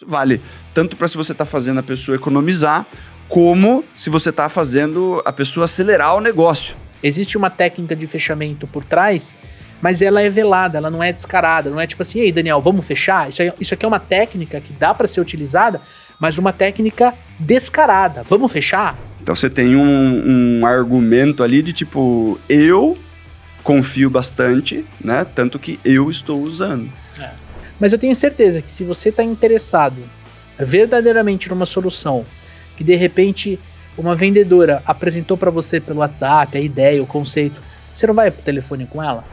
Vale tanto para se você está fazendo a pessoa economizar, como se você está fazendo a pessoa acelerar o negócio. Existe uma técnica de fechamento por trás, mas ela é velada, ela não é descarada. Não é tipo assim, ei Daniel, vamos fechar? Isso aqui é uma técnica que dá para ser utilizada, mas uma técnica descarada. Vamos fechar? Então você tem um argumento ali de tipo, eu confio bastante, né? Tanto que eu estou usando. Mas eu tenho certeza que se você está interessado verdadeiramente numa solução que de repente uma vendedora apresentou para você pelo WhatsApp, a ideia, o conceito, você não vai pro telefone com ela?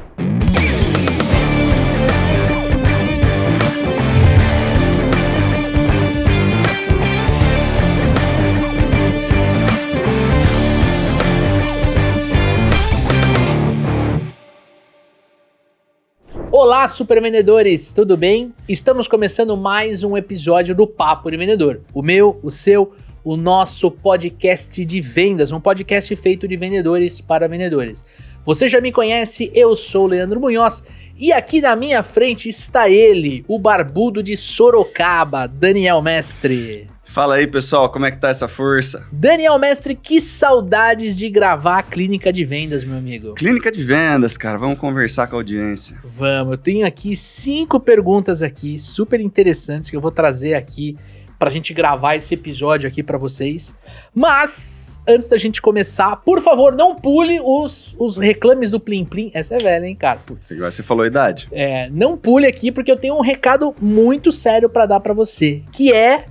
Olá, super vendedores, tudo bem? Estamos começando mais um episódio do Papo de Vendedor. O meu, o seu, o nosso podcast de vendas, um podcast feito de vendedores para vendedores. Você já me conhece, eu sou o Leandro Munhoz e aqui na minha frente está ele, o barbudo de Sorocaba, Daniel Mestre. Fala aí, pessoal, como é que tá essa força? Daniel Mestre, que saudades de gravar a Clínica de Vendas, meu amigo. Clínica de Vendas, cara, vamos conversar com a audiência. Vamos, eu tenho aqui 5 perguntas aqui, super interessantes, que eu vou trazer aqui pra gente gravar esse episódio aqui pra vocês. Mas, antes da gente começar, por favor, não pule os reclames do Plim Plim. Essa é velha, hein, cara? Putz. Você falou a idade. Não pule aqui, porque eu tenho um recado muito sério pra dar pra você, que é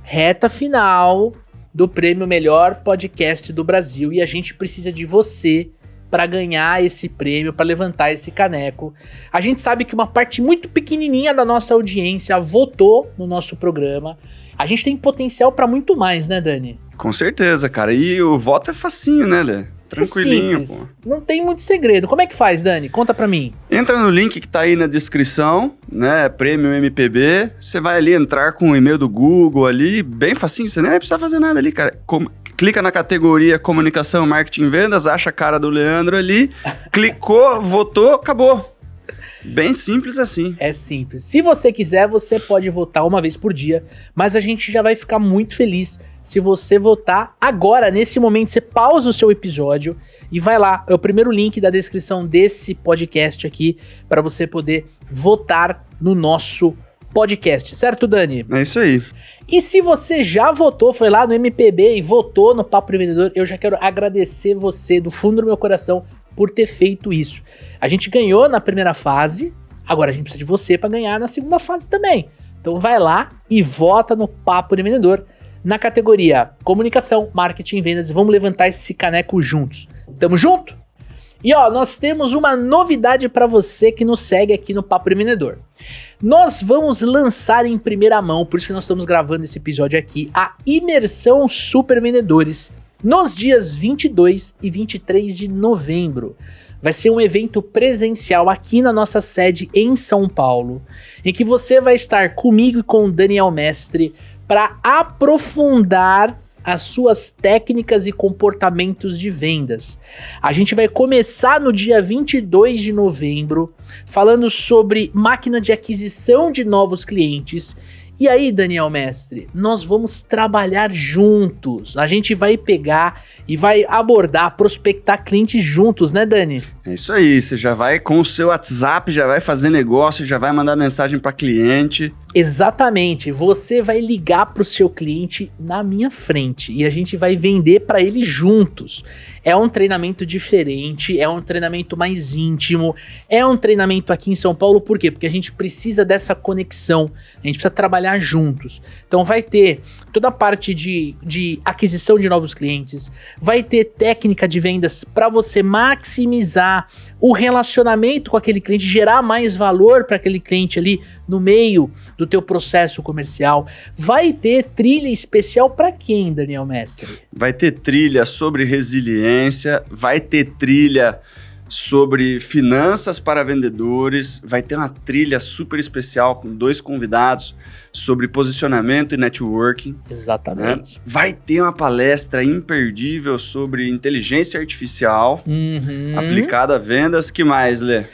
reta final do prêmio Melhor Podcast do Brasil, e a gente precisa de você para ganhar esse prêmio, para levantar esse caneco. A gente sabe que uma parte muito pequenininha da nossa audiência votou no nosso programa. A gente tem potencial para muito mais, né, Dani? Com certeza, cara. E o voto é facinho, né, Lê? Tranquilinho, pô. Não tem muito segredo. Como é que faz, Dani? Conta pra mim. Entra no link que tá aí na descrição, né? Prêmio MPB. Você vai ali entrar com o e-mail do Google ali, bem facinho. Você nem vai precisar fazer nada ali, cara. Clica na categoria Comunicação, Marketing e Vendas, acha a cara do Leandro ali, clicou, votou, acabou. Bem simples assim. É simples. Se você quiser, você pode votar uma vez por dia, mas a gente já vai ficar muito feliz se você votar agora, nesse momento. Você pausa o seu episódio e vai lá. É o primeiro link da descrição desse podcast aqui para você poder votar no nosso podcast. Certo, Dani? É isso aí. E se você já votou, foi lá no MPB e votou no Papo de Vendedor, eu já quero agradecer você do fundo do meu coração por ter feito isso. A gente ganhou na primeira fase, agora a gente precisa de você para ganhar na segunda fase também. Então vai lá e vota no Papo de Vendedor na categoria Comunicação, Marketing e Vendas. Vamos levantar esse caneco juntos. Tamo junto? E ó, nós temos uma novidade para você que nos segue aqui no Papo de Vendedor. Nós vamos lançar em primeira mão, por isso que nós estamos gravando esse episódio aqui, a Imersão Super Vendedores, nos dias 22 e 23 de novembro. Vai ser um evento presencial aqui na nossa sede em São Paulo, em que você vai estar comigo e com o Daniel Mestre para aprofundar as suas técnicas e comportamentos de vendas. A gente vai começar no dia 22 de novembro, falando sobre máquina de aquisição de novos clientes. E aí, Daniel Mestre, nós vamos trabalhar juntos. A gente vai pegar e vai abordar, prospectar clientes juntos, né, Dani? É isso aí, você já vai com o seu WhatsApp, já vai fazer negócio, já vai mandar mensagem para cliente. Exatamente, você vai ligar para o seu cliente na minha frente e a gente vai vender para ele juntos. É um treinamento diferente, é um treinamento mais íntimo, é um treinamento aqui em São Paulo, por quê? Porque a gente precisa dessa conexão, a gente precisa trabalhar juntos. Então vai ter toda a parte de aquisição de novos clientes, vai ter técnica de vendas para você maximizar o relacionamento com aquele cliente, gerar mais valor para aquele cliente ali no meio do teu processo comercial. Vai ter trilha especial para quem, Daniel Mestre? Vai ter trilha sobre resiliência, vai ter trilha sobre finanças para vendedores, vai ter uma trilha super especial com 2 convidados sobre posicionamento e networking. Exatamente. Né? Vai ter uma palestra imperdível sobre inteligência artificial aplicada a vendas. Que mais, Lê?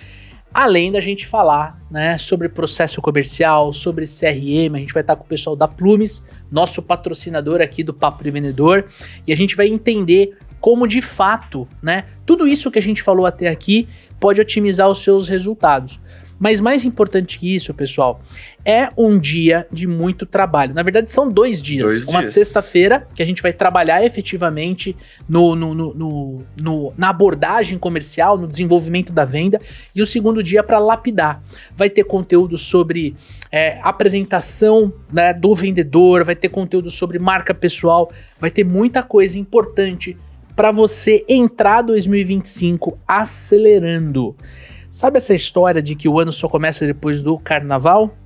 Além da gente falar, né, sobre processo comercial, sobre CRM, a gente vai estar com o pessoal da Plumes, nosso patrocinador aqui do Papo de Vendedor, e a gente vai entender como de fato, né, tudo isso que a gente falou até aqui pode otimizar os seus resultados. Mas mais importante que isso, pessoal, é um dia de muito trabalho. Na verdade, são 2 dias. Uma sexta-feira, que a gente vai trabalhar efetivamente na abordagem comercial, no desenvolvimento da venda, e o segundo dia para lapidar. Vai ter conteúdo sobre apresentação, né, do vendedor, vai ter conteúdo sobre marca pessoal, vai ter muita coisa importante para você entrar 2025 acelerando. Sabe essa história de que o ano só começa depois do carnaval?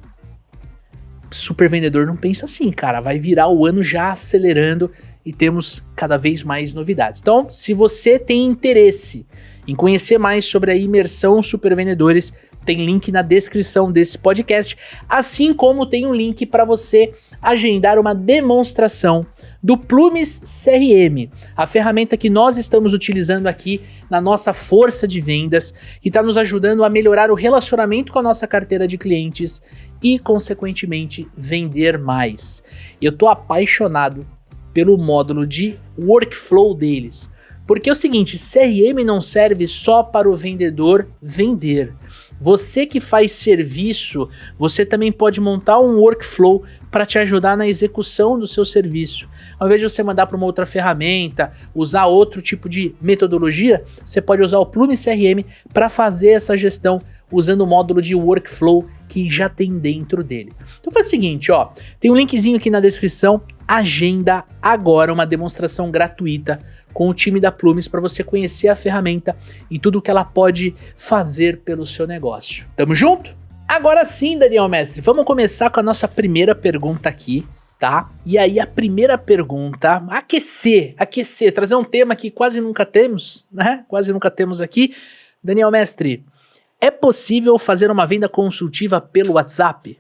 Super vendedor não pensa assim, cara. Vai virar o ano já acelerando e temos cada vez mais novidades. Então, se você tem interesse em conhecer mais sobre a imersão Super Vendedores, tem link na descrição desse podcast, assim como tem um link para você agendar uma demonstração do Plumes CRM, a ferramenta que nós estamos utilizando aqui na nossa força de vendas, que está nos ajudando a melhorar o relacionamento com a nossa carteira de clientes e, consequentemente, vender mais. Eu tô apaixonado pelo módulo de workflow deles, porque é o seguinte, CRM não serve só para o vendedor vender. Você que faz serviço, você também pode montar um workflow para te ajudar na execução do seu serviço. Ao invés de você mandar para uma outra ferramenta, usar outro tipo de metodologia, você pode usar o Plumes CRM para fazer essa gestão usando o módulo de workflow que já tem dentro dele. Então faz o seguinte, ó, tem um linkzinho aqui na descrição, agenda agora uma demonstração gratuita com o time da Plumes para você conhecer a ferramenta e tudo o que ela pode fazer pelo seu negócio. Tamo junto? Agora sim, Daniel Mestre, vamos começar com a nossa primeira pergunta aqui, tá? E aí a primeira pergunta, aquecer, trazer um tema que quase nunca temos, né? Quase nunca temos aqui. Daniel Mestre, é possível fazer uma venda consultiva pelo WhatsApp?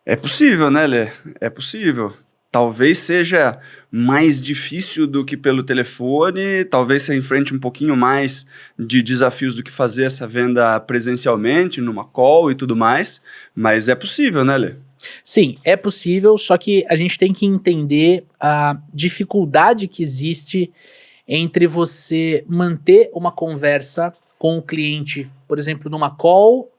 É possível, né, Lê? É possível. Talvez seja mais difícil do que pelo telefone, talvez você enfrente um pouquinho mais de desafios do que fazer essa venda presencialmente, numa call e tudo mais, mas é possível, né, Lê? Sim, é possível, só que a gente tem que entender a dificuldade que existe entre você manter uma conversa com o cliente, por exemplo, numa call,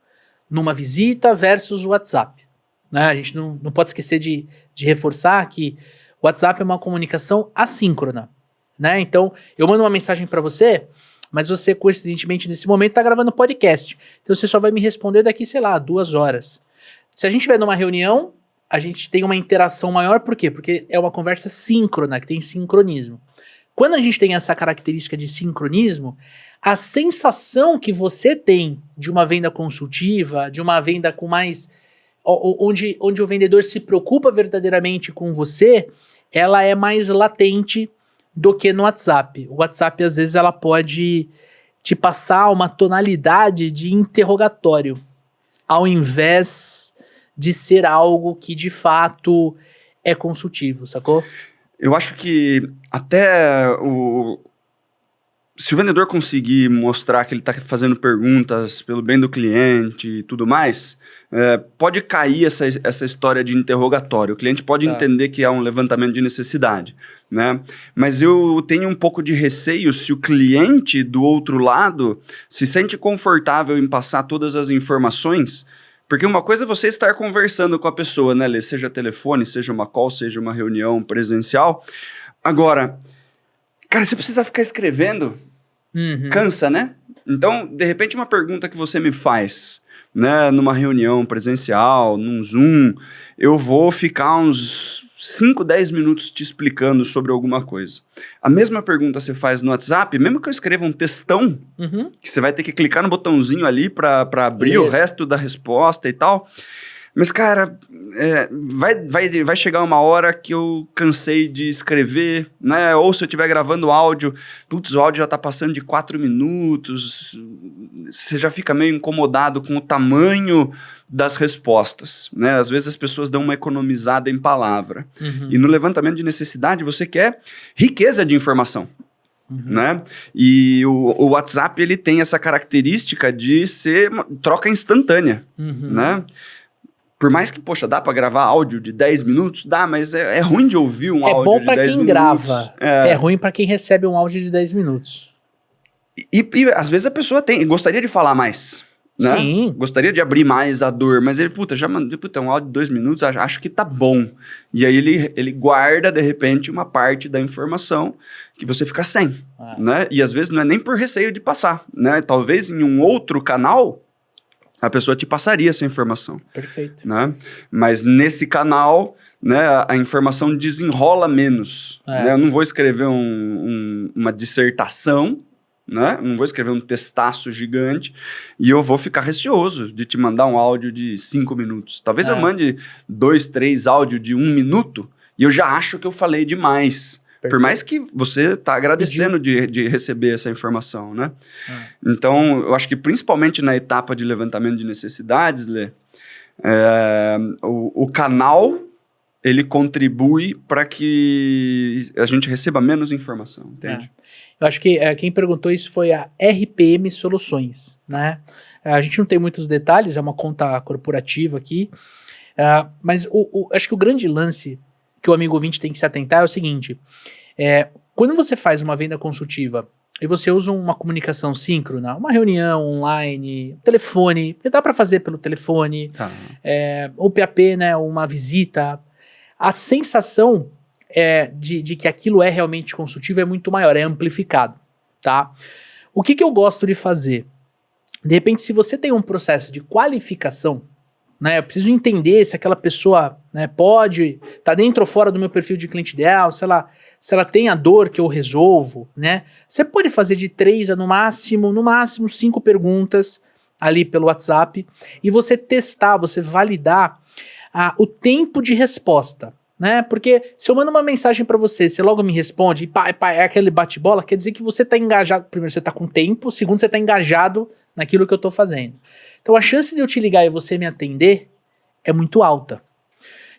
numa visita versus o WhatsApp. Né? A gente não pode esquecer de reforçar que o WhatsApp é uma comunicação assíncrona. Né? Então, eu mando uma mensagem para você, mas você, coincidentemente, nesse momento, está gravando podcast. Então, você só vai me responder daqui, sei lá, 2 horas. Se a gente estiver numa reunião, a gente tem uma interação maior, por quê? Porque é uma conversa síncrona, que tem sincronismo. Quando a gente tem essa característica de sincronismo, a sensação que você tem de uma venda consultiva, de uma venda com mais... Onde o vendedor se preocupa verdadeiramente com você, ela é mais latente do que no WhatsApp. O WhatsApp, às vezes, ela pode te passar uma tonalidade de interrogatório, ao invés de ser algo que, de fato, é consultivo, sacou? Eu acho que até se o vendedor conseguir mostrar que ele está fazendo perguntas pelo bem do cliente e tudo mais, pode cair essa história de interrogatório. O cliente pode entender que é um levantamento de necessidade, né? Mas eu tenho um pouco de receio se o cliente do outro lado se sente confortável em passar todas as informações, porque uma coisa é você estar conversando com a pessoa, né, Lê? Seja telefone, seja uma call, seja uma reunião presencial. Agora, cara, você precisa ficar escrevendo, cansa, né? Então, de repente, uma pergunta que você me faz, né, numa reunião presencial, num Zoom, eu vou ficar uns 5, 10 minutos te explicando sobre alguma coisa. A mesma pergunta você faz no WhatsApp, mesmo que eu escreva um textão, que você vai ter que clicar no botãozinho ali para abrir o resto da resposta e tal. Mas, cara, vai chegar uma hora que eu cansei de escrever, né? Ou se eu estiver gravando áudio, putz, o áudio já tá passando de 4 minutos, você já fica meio incomodado com o tamanho das respostas, né? Às vezes as pessoas dão uma economizada em palavra. E no levantamento de necessidade, você quer riqueza de informação. né? E o WhatsApp, ele tem essa característica de ser troca instantânea, né? Por mais que, poxa, dá pra gravar áudio de 10 minutos? Dá, mas é ruim de ouvir um áudio de 10 minutos. É bom pra quem grava, é ruim pra quem recebe um áudio de 10 minutos. E às vezes a pessoa gostaria de falar mais, né? Sim. Gostaria de abrir mais a dor, mas ele, já mandou, um áudio de 2 minutos, acho que tá bom. E aí ele guarda, de repente, uma parte da informação que você fica sem, né? E às vezes não é nem por receio de passar, né? Talvez em um outro canal, a pessoa te passaria essa informação. Perfeito. Né? Mas nesse canal, né, a informação desenrola menos. Né? Eu não vou escrever uma dissertação, né? Não vou escrever um textaço gigante e eu vou ficar receoso de te mandar um áudio de 5 minutos. Talvez eu mande 2, 3 áudios de 1 minuto e eu já acho que eu falei demais. Perfeito. Por mais que você está agradecendo de receber essa informação, né? Então, eu acho que principalmente na etapa de levantamento de necessidades, Lê, o canal, ele contribui para que a gente receba menos informação, entende? Eu acho que quem perguntou isso foi a RPM Soluções, né? A gente não tem muitos detalhes, é uma conta corporativa aqui, mas acho que o grande lance que o amigo ouvinte tem que se atentar é o seguinte, quando você faz uma venda consultiva e você usa uma comunicação síncrona, uma reunião online, telefone, que dá para fazer pelo telefone, ou PAP, né, uma visita, a sensação de que aquilo é realmente consultivo é muito maior, é amplificado, tá? O que eu gosto de fazer? De repente, se você tem um processo de qualificação, né, eu preciso entender se aquela pessoa, né, pode estar dentro ou fora do meu perfil de cliente ideal, se ela tem a dor que eu resolvo, né? Você pode fazer de 3 a no máximo 5 perguntas ali pelo WhatsApp e você testar, você validar o tempo de resposta, né? Porque se eu mando uma mensagem para você logo me responde, é aquele bate-bola, quer dizer que você está engajado. Primeiro, você está com tempo, segundo, você está engajado naquilo que eu estou fazendo. Então, a chance de eu te ligar e você me atender é muito alta.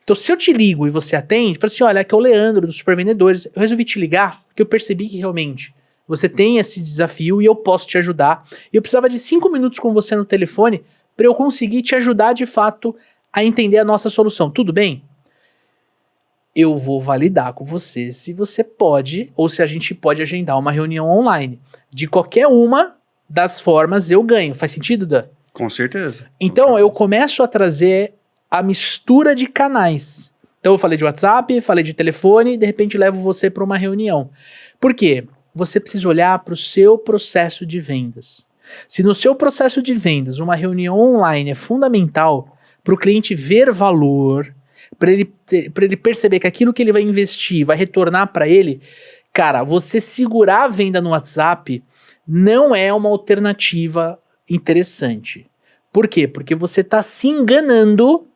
Então, se eu te ligo e você atende, fala assim, olha, aqui é o Leandro, dos Supervendedores, eu resolvi te ligar porque eu percebi que realmente você tem esse desafio e eu posso te ajudar. E eu precisava de 5 minutos com você no telefone para eu conseguir te ajudar, de fato, a entender a nossa solução. Tudo bem? Eu vou validar com você se você pode ou se a gente pode agendar uma reunião online. De qualquer uma das formas eu ganho. Faz sentido, Dan? Com certeza. Então, eu começo a trazer a mistura de canais. Então, eu falei de WhatsApp, falei de telefone, de repente levo você para uma reunião. Por quê? Você precisa olhar para o seu processo de vendas. Se no seu processo de vendas uma reunião online é fundamental para o cliente ver valor, para ele perceber que aquilo que ele vai investir vai retornar para ele, cara, você segurar a venda no WhatsApp não é uma alternativa interessante. Por quê? Porque você está se enganando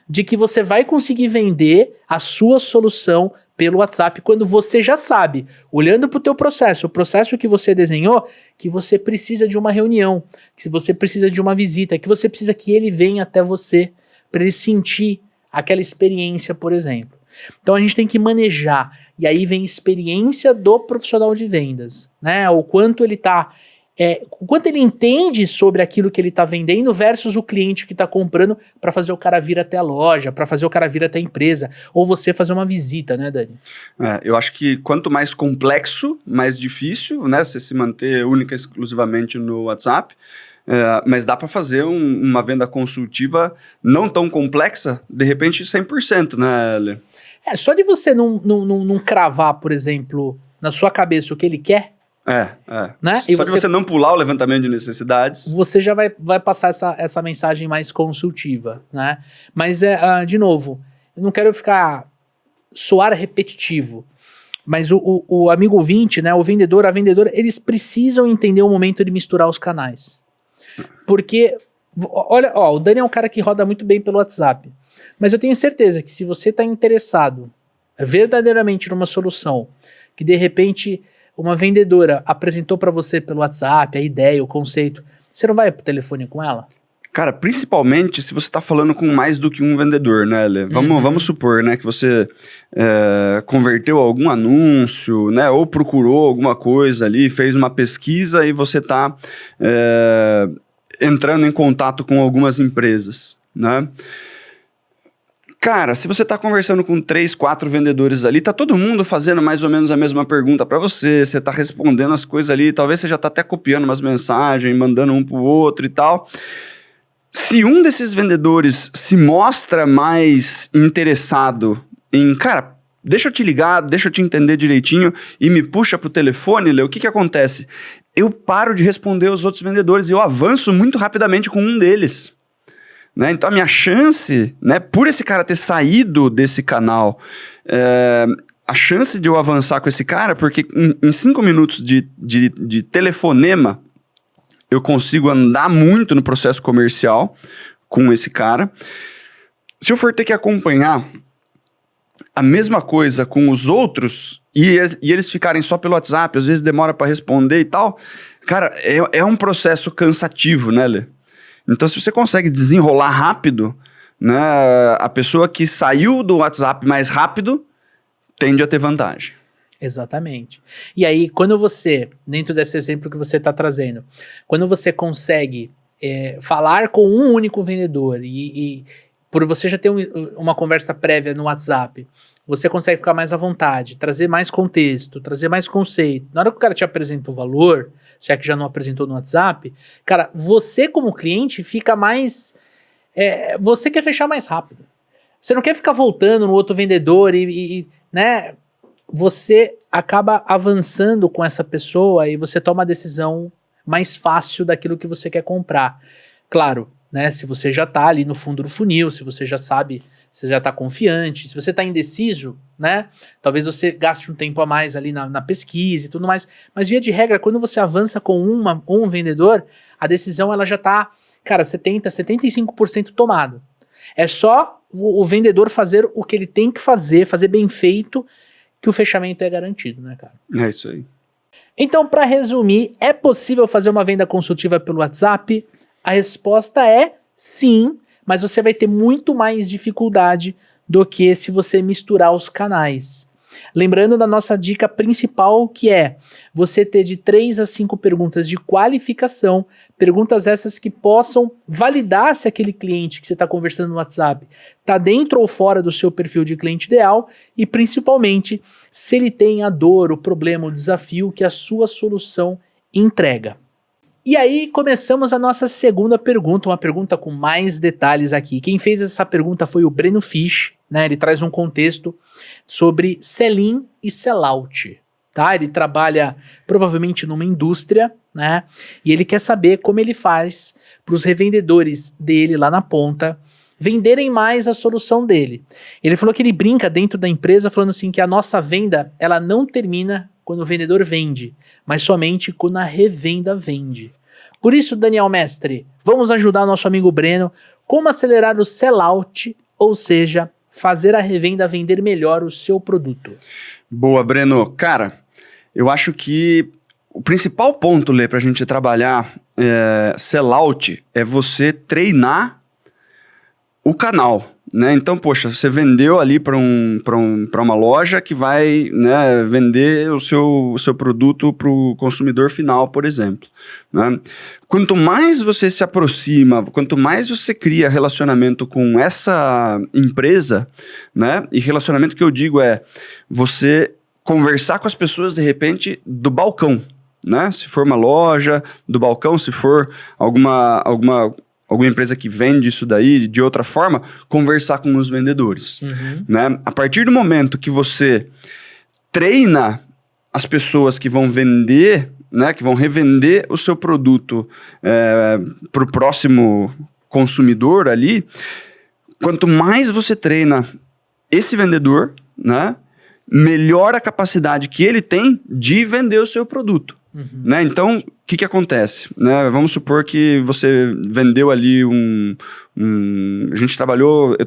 de que você vai conseguir vender a sua solução pelo WhatsApp quando você já sabe, olhando para o teu processo, o processo que você desenhou, que você precisa de uma reunião, que você precisa de uma visita, que você precisa que ele venha até você para ele sentir aquela experiência, por exemplo. Então a gente tem que manejar, e aí vem a experiência do profissional de vendas, né? O quanto ele está... o quanto ele entende sobre aquilo que ele está vendendo versus o cliente que está comprando para fazer o cara vir até a loja, para fazer o cara vir até a empresa, ou você fazer uma visita, né, Dani? Eu acho que quanto mais complexo, mais difícil, né, você se manter única e exclusivamente no WhatsApp, mas dá para fazer uma venda consultiva não tão complexa, de repente 100%, né, Lê? Só de você não cravar, por exemplo, na sua cabeça o que ele quer, né? Só de você não pular o levantamento de necessidades, você já vai passar essa mensagem mais consultiva, né? Mas, de novo, eu não quero soar repetitivo, mas o amigo ouvinte, né, o vendedor, a vendedora, eles precisam entender o momento de misturar os canais. Porque, olha, o Dani é um cara que roda muito bem pelo WhatsApp, mas eu tenho certeza que se você está interessado verdadeiramente numa solução que, de repente, uma vendedora apresentou para você pelo WhatsApp a ideia, o conceito, você não vai pro telefone com ela? Cara, principalmente se você está falando com mais do que um vendedor, né, Lê? Vamos supor, né, que você converteu algum anúncio, né, ou procurou alguma coisa ali, fez uma pesquisa e você está entrando em contato com algumas empresas, né? Cara, se você está conversando com 3, 4 vendedores ali, tá todo mundo fazendo mais ou menos a mesma pergunta para você, você está respondendo as coisas ali, talvez você já está até copiando umas mensagens, mandando um para o outro e tal. Se um desses vendedores se mostra mais interessado em, cara, deixa eu te ligar, deixa eu te entender direitinho e me puxa pro telefone, Lê, o que que acontece? Eu paro de responder os outros vendedores e eu avanço muito rapidamente com um deles. Né? Então a minha chance, né, por esse cara ter saído desse canal, a chance de eu avançar com esse cara, porque em 5 minutos de telefonema, eu consigo andar muito no processo comercial com esse cara. Se eu for ter que acompanhar a mesma coisa com os outros e eles ficarem só pelo WhatsApp, às vezes demora para responder e tal, cara, é um processo cansativo, né, Lê? Então, se você consegue desenrolar rápido, né, a pessoa que saiu do WhatsApp mais rápido tende a ter vantagem. Exatamente. E aí, quando você, dentro desse exemplo que você está trazendo, quando você consegue falar com um único vendedor e por você já ter uma conversa prévia no WhatsApp, você consegue ficar mais à vontade, trazer mais contexto, trazer mais conceito. Na hora que o cara te apresenta o valor, se é que já não apresentou no WhatsApp, cara, você como cliente fica mais... você quer fechar mais rápido. Você não quer ficar voltando no outro vendedor né? Você acaba avançando com essa pessoa e você toma a decisão mais fácil daquilo que você quer comprar. Claro, né? Se você já está ali no fundo do funil, se você já sabe, você já está confiante, se você está indeciso, né? Talvez você gaste um tempo a mais ali na pesquisa e tudo mais. Mas via de regra, quando você avança com um vendedor, a decisão ela já está, cara, 75% tomado. É só o vendedor fazer o que ele tem que fazer bem feito, que o fechamento é garantido, né, cara? É isso aí. Então, para resumir, é possível fazer uma venda consultiva pelo WhatsApp? A resposta é sim, mas você vai ter muito mais dificuldade do que se você misturar os canais. Lembrando da nossa dica principal, que é você ter de 3 a 5 perguntas de qualificação, perguntas essas que possam validar se aquele cliente que você está conversando no WhatsApp está dentro ou fora do seu perfil de cliente ideal e principalmente se ele tem a dor, o problema, o desafio que a sua solução entrega. E aí começamos a nossa segunda pergunta, uma pergunta com mais detalhes aqui. Quem fez essa pergunta foi o Breno Fisch, né? Ele traz um contexto sobre sell-in e sell-out, tá? Ele trabalha provavelmente numa indústria, né? E ele quer saber como ele faz para os revendedores dele lá na ponta venderem mais a solução dele. Ele falou que ele brinca dentro da empresa falando assim que a nossa venda, ela não termina quando o vendedor vende, mas somente quando a revenda vende. Por isso, Daniel Mestre, vamos ajudar nosso amigo Breno como acelerar o sell-out, ou seja, fazer a revenda vender melhor o seu produto. Boa, Breno. Cara, eu acho que o principal ponto, Lê, para a gente trabalhar sell-out é você treinar o canal. Né? Então, poxa, você vendeu ali para uma loja que vai, né, vender o seu produto para o consumidor final, por exemplo. Né? Quanto mais você se aproxima, quanto mais você cria relacionamento com essa empresa, né? E relacionamento que eu digo é você conversar com as pessoas, de repente, do balcão. Né? Se for uma loja, do balcão, se for alguma empresa que vende isso daí de outra forma, conversar com os vendedores. Uhum. Né? A partir do momento que você treina as pessoas que vão vender, né, que vão revender o seu produto para o próximo consumidor ali, quanto mais você treina esse vendedor, né, melhor a capacidade que ele tem de vender o seu produto. Né? Então, o que acontece? Né? Vamos supor que você vendeu ali eu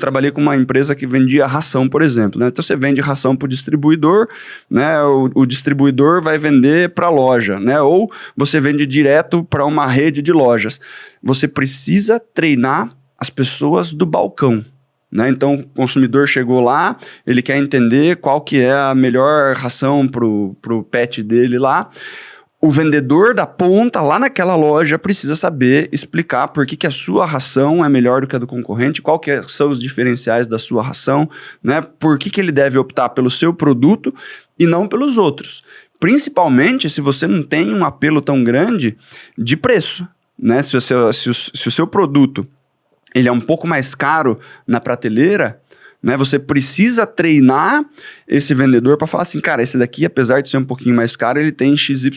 trabalhei com uma empresa que vendia ração, por exemplo. Né? Então, você vende ração para o distribuidor, né? O distribuidor vai vender para a loja, né? Ou você vende direto para uma rede de lojas. Você precisa treinar as pessoas do balcão. Né? Então, o consumidor chegou lá, ele quer entender qual que é a melhor ração pro pet dele lá. O vendedor da ponta, lá naquela loja, precisa saber explicar por que a sua ração é melhor do que a do concorrente, qual que são os diferenciais da sua ração, né? Por que ele deve optar pelo seu produto e não pelos outros. Principalmente se você não tem um apelo tão grande de preço. Né? Se o seu produto ele é um pouco mais caro na prateleira, né? Você precisa treinar esse vendedor para falar assim, cara, esse daqui, apesar de ser um pouquinho mais caro, ele tem XYZ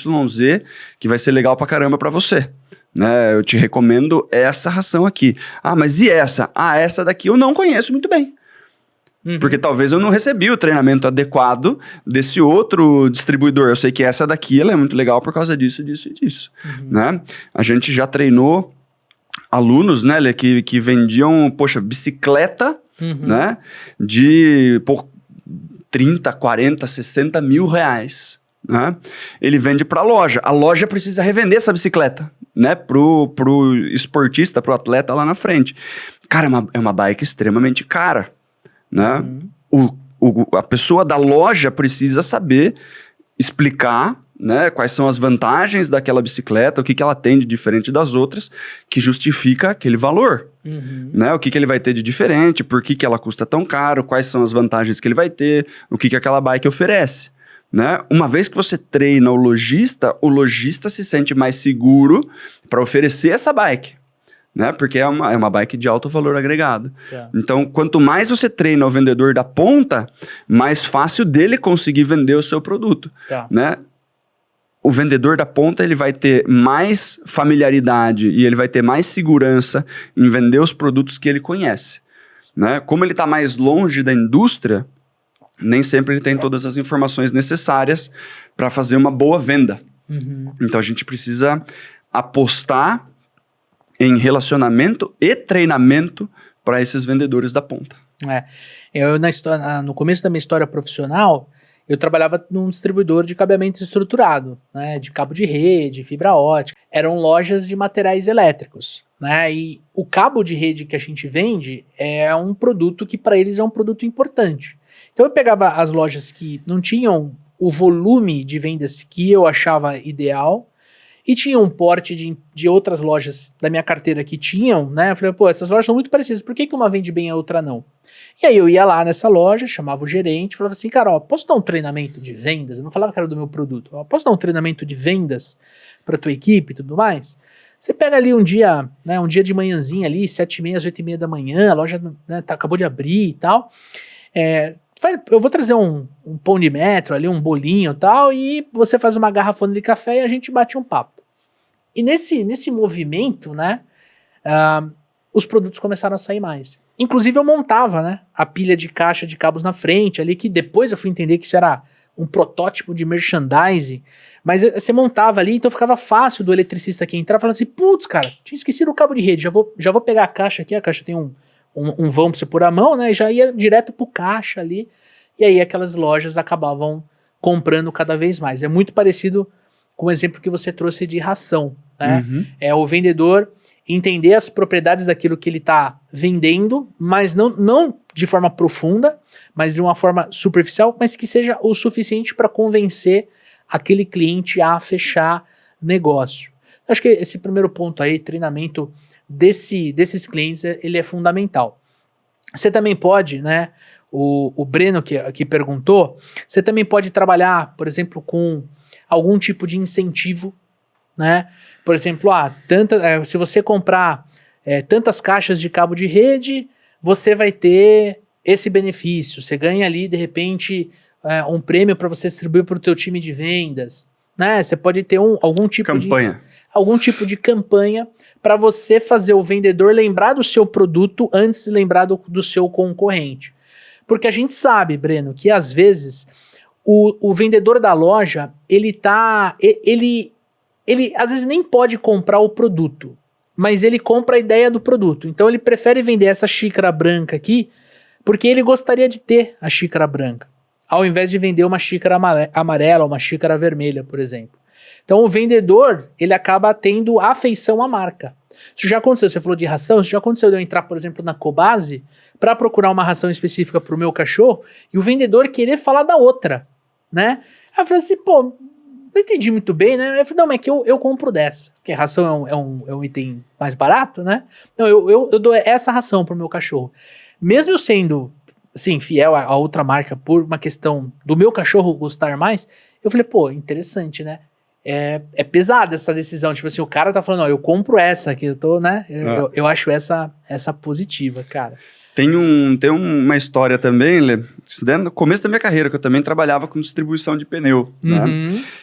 que vai ser legal pra caramba para você. Né? Eu te recomendo essa ração aqui. Ah, mas e essa? Ah, essa daqui eu não conheço muito bem. Porque talvez eu não recebi o treinamento adequado desse outro distribuidor. Eu sei que essa daqui ela é muito legal por causa disso, disso e disso. Né? A gente já treinou alunos, né, que vendiam, bicicleta, né, de 30, 40, 60 mil reais. Né? Ele vende para a loja precisa revender essa bicicleta, né, pro esportista, pro atleta lá na frente. Cara, é uma bike extremamente cara. Né? A pessoa da loja precisa saber explicar, né, quais são as vantagens daquela bicicleta, o que ela tem de diferente das outras, que justifica aquele valor. Né? O que ele vai ter de diferente, por que ela custa tão caro, quais são as vantagens que ele vai ter, o que aquela bike oferece. Né? Uma vez que você treina o lojista se sente mais seguro para oferecer essa bike. Né? Porque é uma bike de alto valor agregado. Então, quanto mais você treina o vendedor da ponta, mais fácil dele conseguir vender o seu produto. Né? O vendedor da ponta ele vai ter mais familiaridade e ele vai ter mais segurança em vender os produtos que ele conhece. Né? Como ele está mais longe da indústria, nem sempre ele tem todas as informações necessárias para fazer uma boa venda. Então, a gente precisa apostar em relacionamento e treinamento para esses vendedores da ponta. Eu no começo da minha história profissional, eu trabalhava num distribuidor de cabeamento estruturado, né, de cabo de rede, fibra ótica. Eram lojas de materiais elétricos. Né, e o cabo de rede que a gente vende é um produto que para eles é um produto importante. Então eu pegava as lojas que não tinham o volume de vendas que eu achava ideal, e tinha um porte de outras lojas da minha carteira que tinham, né? Eu falei, essas lojas são muito parecidas, por que uma vende bem e a outra não? E aí eu ia lá nessa loja, chamava o gerente, falava assim, cara, posso dar um treinamento de vendas? Eu não falava que era do meu produto. Posso dar um treinamento de vendas para tua equipe e tudo mais? Você pega ali um dia, né, um dia de manhãzinha ali, 7h30, 8h30 da manhã, a loja, né, acabou de abrir e tal. Eu vou trazer um pão de metro ali, um bolinho e tal, e você faz uma garrafona de café e a gente bate um papo. E nesse movimento, né, os produtos começaram a sair mais. Inclusive eu montava, né, a pilha de caixa de cabos na frente ali, que depois eu fui entender que isso era um protótipo de merchandising, mas você montava ali, então ficava fácil do eletricista que entrar e falar assim, putz, cara, tinha esquecido o cabo de rede, já vou pegar a caixa aqui, a caixa tem um vão pra você pôr a mão, né, e já ia direto pro caixa ali, e aí aquelas lojas acabavam comprando cada vez mais. É muito parecido com o exemplo que você trouxe de ração, né? É o vendedor entender as propriedades daquilo que ele está vendendo, mas não de forma profunda, mas de uma forma superficial, mas que seja o suficiente para convencer aquele cliente a fechar negócio. Acho que esse primeiro ponto aí, treinamento desses clientes, ele é fundamental. Você também pode, né, o Breno que perguntou, você também pode trabalhar, por exemplo, com algum tipo de incentivo, né? Por exemplo, se você comprar tantas caixas de cabo de rede, você vai ter esse benefício. Você ganha ali, de repente, um prêmio para você distribuir para o teu time de vendas. Né? Você pode ter algum tipo de campanha para você fazer o vendedor lembrar do seu produto antes de lembrar do seu concorrente. Porque a gente sabe, Breno, que às vezes o vendedor da loja, ele ele às vezes nem pode comprar o produto, mas ele compra a ideia do produto. Então ele prefere vender essa xícara branca aqui, porque ele gostaria de ter a xícara branca, ao invés de vender uma xícara amarela ou uma xícara vermelha, por exemplo. Então o vendedor, ele acaba tendo afeição à marca. Isso já aconteceu, você falou de ração, isso já aconteceu de eu entrar, por exemplo, na Cobase para procurar uma ração específica para o meu cachorro e o vendedor querer falar da outra, né? Aí eu falei assim, pô, não entendi muito bem, né? Eu falei, não, mas é que eu compro dessa, porque a ração é um item mais barato, né? Não, eu dou essa ração pro meu cachorro. Mesmo eu sendo, assim, fiel a outra marca por uma questão do meu cachorro gostar mais, eu falei, pô, interessante, né? É pesada essa decisão, tipo assim, o cara tá falando, ó, eu compro essa aqui, eu tô, né? Eu acho essa positiva, cara. Tem uma história também, Lê, no começo da minha carreira, que eu também trabalhava com distribuição de pneu, né?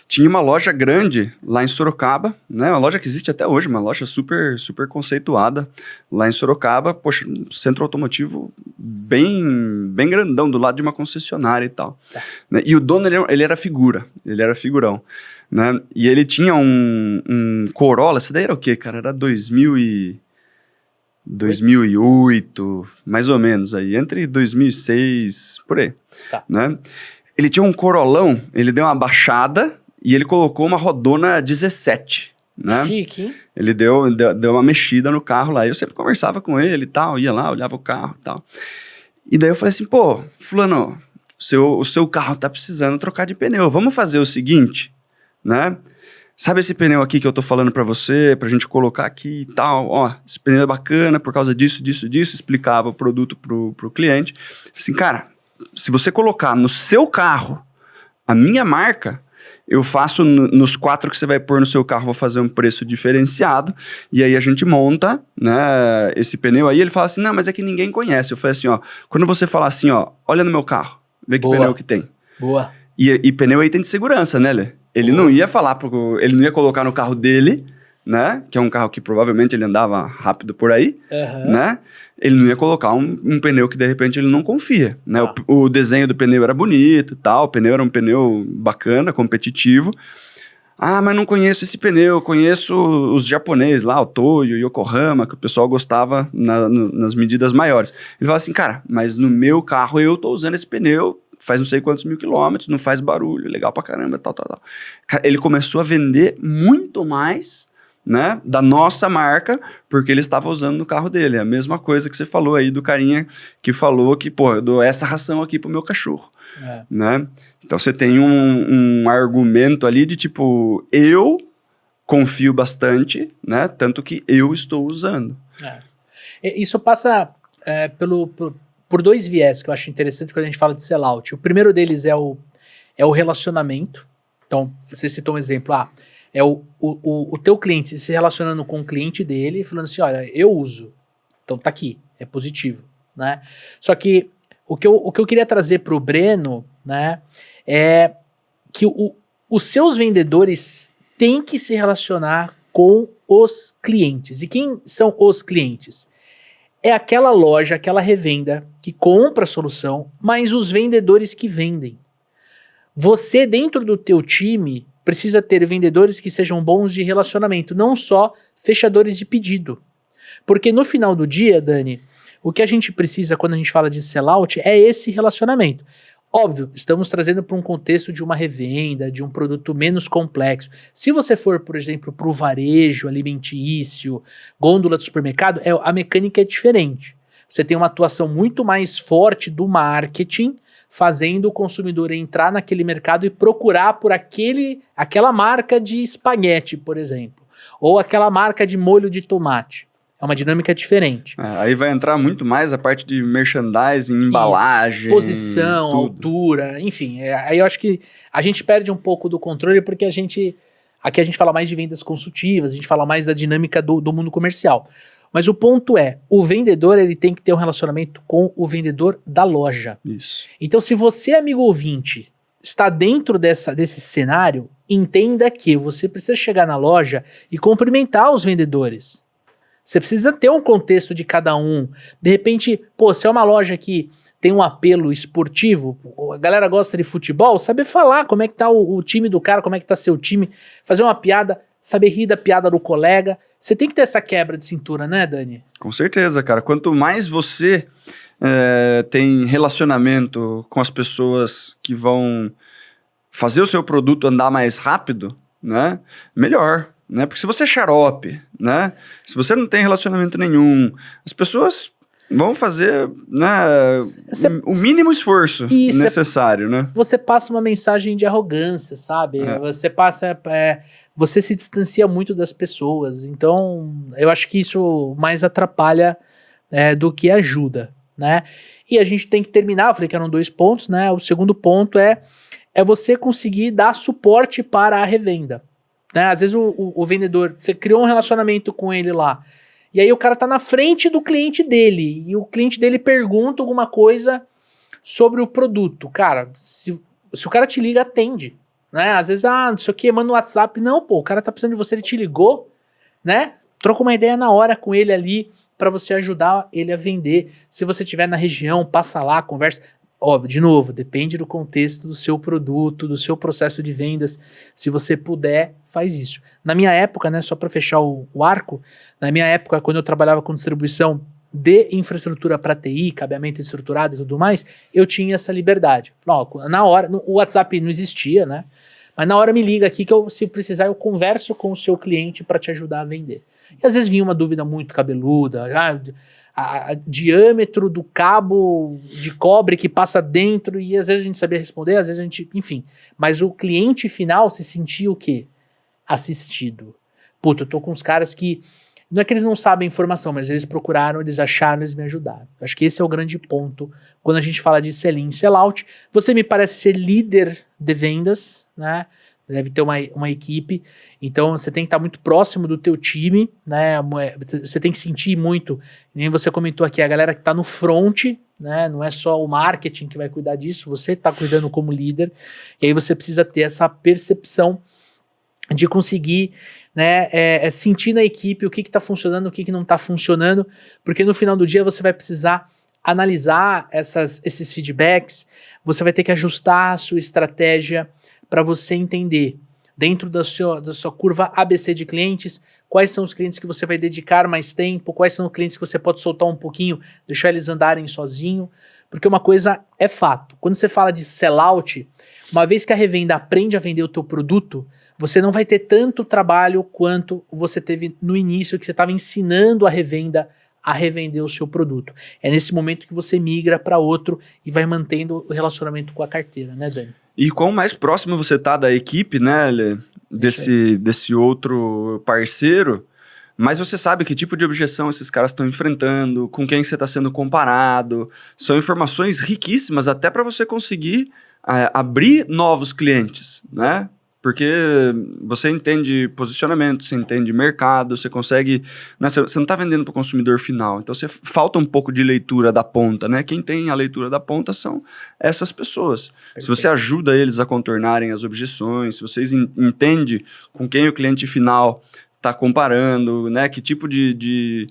Tinha uma loja grande lá em Sorocaba, né? Uma loja que existe até hoje, uma loja super, super conceituada lá em Sorocaba, poxa, um centro automotivo bem grandão, do lado de uma concessionária e tal. Tá. Né? E o dono, ele era figura, ele era figurão, né? E ele tinha um Corolla, esse daí era o quê, cara? Era 2008, mais ou menos aí, entre 2006, por aí, Tá. né? Ele tinha um Corolão, ele deu uma baixada e ele colocou uma rodona 17, né? Chique, hein? Ele deu uma mexida no carro lá, eu sempre conversava com ele e tal, ia lá, olhava o carro e tal. E daí eu falei assim, pô, fulano, o seu carro tá precisando trocar de pneu, vamos fazer o seguinte, né? Sabe esse pneu aqui que eu tô falando pra você, pra gente colocar aqui e tal, ó, esse pneu é bacana por causa disso, explicava o produto pro cliente. Assim, cara, se você colocar no seu carro a minha marca, eu faço nos 4 que você vai pôr no seu carro, vou fazer um preço diferenciado, e aí a gente monta, né, esse pneu aí, ele fala assim, não, mas é que ninguém conhece. Eu falei assim, ó, quando você falar assim, ó, olha no meu carro, vê que pneu que tem. Boa. E pneu aí tem de segurança, né, Lê? Ele não ia falar, ele não ia colocar no carro dele, né? Que é um carro que provavelmente ele andava rápido por aí, né? Ele não ia colocar um pneu que de repente ele não confia, né? O desenho do pneu era bonito e tal, o pneu era um pneu bacana, competitivo. Ah, mas não conheço esse pneu, conheço os japoneses lá, o Toyo, Yokohama, que o pessoal gostava nas medidas maiores. Ele fala assim, cara, mas no meu carro eu tô usando esse pneu, faz não sei quantos mil quilômetros, não faz barulho, legal pra caramba, tal. Cara, ele começou a vender muito mais, né, da nossa marca, porque ele estava usando no carro dele. É a mesma coisa que você falou aí do carinha que falou que, pô, eu dou essa ração aqui pro meu cachorro, né? Então você tem um argumento ali de tipo, eu confio bastante, né, tanto que eu estou usando. Isso passa por 2 viés que eu acho interessante quando a gente fala de sellout. O primeiro deles é o relacionamento. Então, você citou um exemplo, é o teu cliente se relacionando com o cliente dele e falando assim, olha, eu uso, então tá aqui, é positivo, né? Só que o que eu queria trazer pro Breno, né, é que os seus vendedores têm que se relacionar com os clientes. E quem são os clientes? É aquela loja, aquela revenda que compra a solução, mas os vendedores que vendem. Você, dentro do teu time, precisa ter vendedores que sejam bons de relacionamento, não só fechadores de pedido. Porque no final do dia, Dani, o que a gente precisa quando a gente fala de sellout é esse relacionamento. Óbvio, estamos trazendo para um contexto de uma revenda, de um produto menos complexo. Se você for, por exemplo, para o varejo alimentício, gôndola do supermercado, a mecânica é diferente. Você tem uma atuação muito mais forte do marketing, fazendo o consumidor entrar naquele mercado e procurar por aquela marca de espaguete, por exemplo, ou aquela marca de molho de tomate. É uma dinâmica diferente. Aí vai entrar muito mais a parte de merchandising, embalagem, posição, tudo. altura, enfim. Aí eu acho que a gente perde um pouco do controle porque aqui a gente fala mais de vendas consultivas, a gente fala mais da dinâmica do mundo comercial. Mas o ponto é, o vendedor ele tem que ter um relacionamento com o vendedor da loja. Isso. Então se você, amigo ouvinte, está dentro desse cenário, entenda que você precisa chegar na loja e cumprimentar os vendedores. Você precisa ter um contexto de cada um. De repente, se é uma loja que tem um apelo esportivo, a galera gosta de futebol, saber falar como é que tá o time do cara, como é que tá seu time, fazer uma piada, saber rir da piada do colega. Você tem que ter essa quebra de cintura, né, Dani? Com certeza, cara. Quanto mais você tem relacionamento com as pessoas que vão fazer o seu produto andar mais rápido, né, melhor. Né? Porque se você é xarope, né, se você não tem relacionamento nenhum, as pessoas vão fazer, né, o mínimo esforço necessário, né? Você passa uma mensagem de arrogância, sabe? Você passa... você se distancia muito das pessoas. Então, eu acho que isso mais atrapalha do que ajuda, né? E a gente tem que terminar, eu falei que eram 2 pontos, né? O segundo ponto é você conseguir dar suporte para a revenda. Né? Às vezes o vendedor, você criou um relacionamento com ele lá, e aí o cara tá na frente do cliente dele, e o cliente dele pergunta alguma coisa sobre o produto. Cara, se o cara te liga, atende. Né? Às vezes, não sei o que, manda no WhatsApp. Não, pô, o cara tá precisando de você, ele te ligou, né? Troca uma ideia na hora com ele ali, para você ajudar ele a vender. Se você estiver na região, passa lá, conversa. Óbvio, de novo, depende do contexto do seu produto, do seu processo de vendas. Se você puder, faz isso. Na minha época, né, só para fechar o arco, na minha época, quando eu trabalhava com distribuição de infraestrutura para TI, cabeamento estruturado e tudo mais, eu tinha essa liberdade. Na hora, o WhatsApp não existia, né? Mas na hora me liga aqui que se precisar eu converso com o seu cliente para te ajudar a vender. E às vezes vinha uma dúvida muito cabeluda, a diâmetro do cabo de cobre que passa dentro, e às vezes a gente sabia responder, às vezes a gente, enfim. Mas o cliente final se sentia o quê? Assistido. Puta, eu tô com uns caras que, não é que eles não sabem informação, mas eles procuraram, eles acharam, eles me ajudaram. Acho que esse é o grande ponto quando a gente fala de sell-in e sell-out. Você me parece ser líder de vendas, né? Deve ter uma equipe, então você tem que estar muito próximo do teu time, né? Você tem que sentir muito, nem você comentou aqui, a galera que está no front, né? Não é só o marketing que vai cuidar disso, você está cuidando como líder, e aí você precisa ter essa percepção de conseguir, né, sentir na equipe o que está funcionando, o que não está funcionando, porque no final do dia você vai precisar analisar esses feedbacks, você vai ter que ajustar a sua estratégia para você entender, dentro da sua curva ABC de clientes, quais são os clientes que você vai dedicar mais tempo, quais são os clientes que você pode soltar um pouquinho, deixar eles andarem sozinho, porque uma coisa é fato, quando você fala de sellout, uma vez que a revenda aprende a vender o teu produto, você não vai ter tanto trabalho quanto você teve no início, que você estava ensinando a revenda a revender o seu produto. É nesse momento que você migra para outro e vai mantendo o relacionamento com a carteira, né, Dani? E quanto mais próximo você tá da equipe, né, desse outro parceiro, mais você sabe que tipo de objeção esses caras estão enfrentando, com quem você está sendo comparado. São informações riquíssimas até para você conseguir abrir novos clientes, né? Porque você entende posicionamento, você entende mercado, você consegue... Né, você não está vendendo para o consumidor final, então você falta um pouco de leitura da ponta, né? Quem tem a leitura da ponta são essas pessoas. Perfeito. Se você ajuda eles a contornarem as objeções, se vocês entendem com quem o cliente final está comparando, né? Que tipo de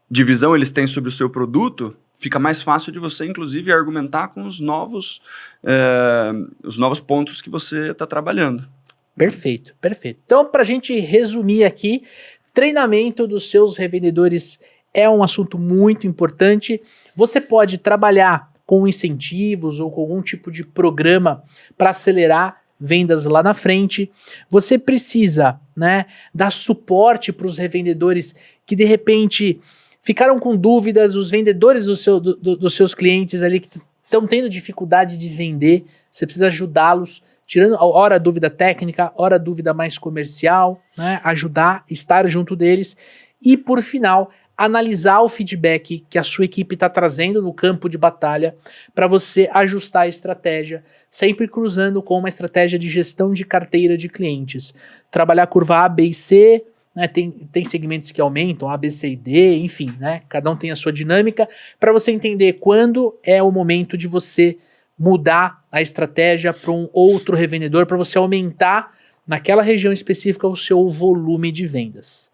visão eles têm sobre o seu produto, fica mais fácil de você, inclusive, argumentar com os novos pontos que você está trabalhando. Perfeito, perfeito. Então, para a gente resumir aqui, treinamento dos seus revendedores é um assunto muito importante. Você pode trabalhar com incentivos ou com algum tipo de programa para acelerar vendas lá na frente. Você precisa, né, dar suporte para os revendedores que, de repente, ficaram com dúvidas, os vendedores dos seus clientes ali que estão tendo dificuldade de vender. Você precisa ajudá-los, tirando hora a dúvida técnica, hora a dúvida mais comercial, né? Ajudar, estar junto deles e, por final, analisar o feedback que a sua equipe está trazendo no campo de batalha para você ajustar a estratégia, sempre cruzando com uma estratégia de gestão de carteira de clientes. Trabalhar a curva A, B e C, né? Tem segmentos que aumentam, A, B, C e D, enfim, né? Cada um tem a sua dinâmica, para você entender quando é o momento de você mudar a estratégia para um outro revendedor, para você aumentar naquela região específica o seu volume de vendas.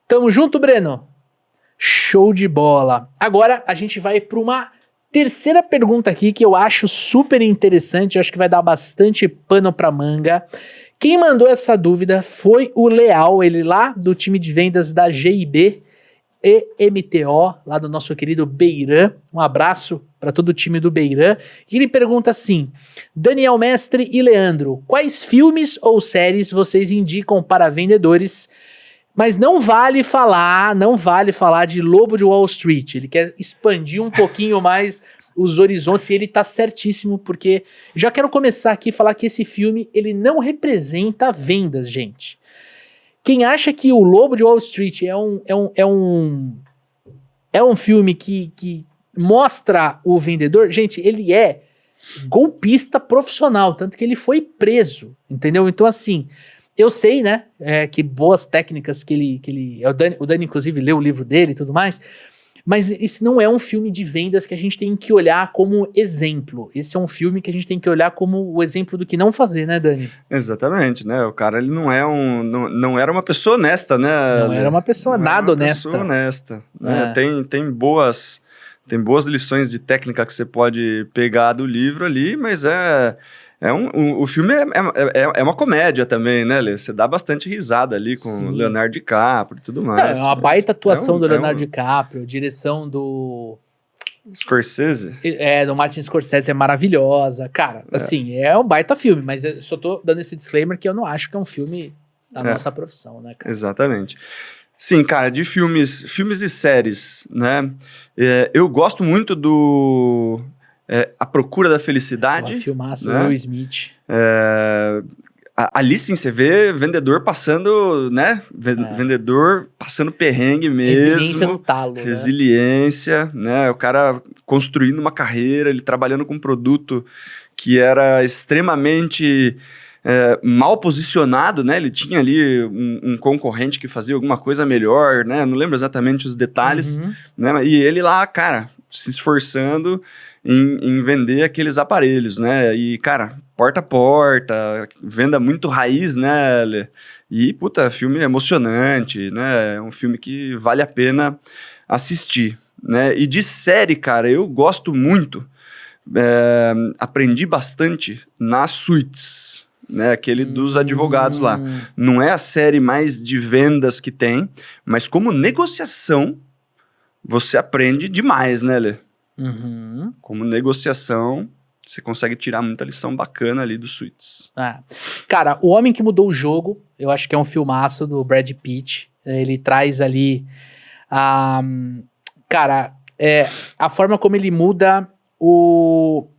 Tamo junto, Breno? Show de bola! Agora a gente vai para uma terceira pergunta aqui que eu acho super interessante, acho que vai dar bastante pano para manga, Quem mandou essa dúvida foi o Leal, ele lá do time de vendas da GIB e MTO, lá do nosso querido Beiran. Um abraço para todo o time do Beiran. E ele pergunta assim: Daniel Mestre e Leandro, quais filmes ou séries vocês indicam para vendedores? Mas não vale falar de Lobo de Wall Street. Ele quer expandir um pouquinho mais os horizontes, e ele tá certíssimo, porque já quero começar aqui a falar que esse filme, ele não representa vendas, gente. Quem acha que o Lobo de Wall Street é um filme que mostra o vendedor, gente, ele é golpista profissional, tanto que ele foi preso, entendeu? Então, assim, eu sei, né, que boas técnicas que ele o Dani, inclusive, leu o livro dele e tudo mais, mas esse não é um filme de vendas que a gente tem que olhar como exemplo. Esse é um filme que a gente tem que olhar como o exemplo do que não fazer, né, Dani? Exatamente, né? O cara, ele não era uma pessoa honesta, né? Não era uma pessoa nada honesta. Pessoa honesta, né? Tem boas lições de técnica que você pode pegar do livro ali, mas o filme é uma comédia também, né, Lê? Você dá bastante risada ali com o Leonardo DiCaprio e tudo mais. É uma baita atuação do Leonardo DiCaprio, direção do... Scorsese? Do Martin Scorsese é maravilhosa. Cara, assim, é um baita filme, mas eu só tô dando esse disclaimer que eu não acho que é um filme da nossa profissão, né, cara? Exatamente. Sim, cara, de filmes e séries, né? Eu gosto muito do... A Procura da Felicidade. Uma filmaça, né? Will Smith. Ali sim, você vê vendedor passando, né? Vendedor passando perrengue mesmo. Resiliência no talo. Resiliência, né? O cara construindo uma carreira, ele trabalhando com um produto que era extremamente mal posicionado, né? Ele tinha ali um concorrente que fazia alguma coisa melhor, né? Não lembro exatamente os detalhes, né? E ele lá, cara, se esforçando em vender aqueles aparelhos, né? E, cara, porta a porta, venda muito raiz, né? E, puta, filme emocionante, né? É um filme que vale a pena assistir, né? E de série, cara, eu gosto muito, aprendi bastante nas Suits, né? Aquele dos advogados lá. Não é a série mais de vendas que tem, mas como negociação, você aprende demais, né, Lê? Como negociação, você consegue tirar muita lição bacana ali dos Suits. Cara, O Homem que Mudou o Jogo, eu acho que é um filmaço do Brad Pitt. Ele traz ali cara, a forma como ele muda como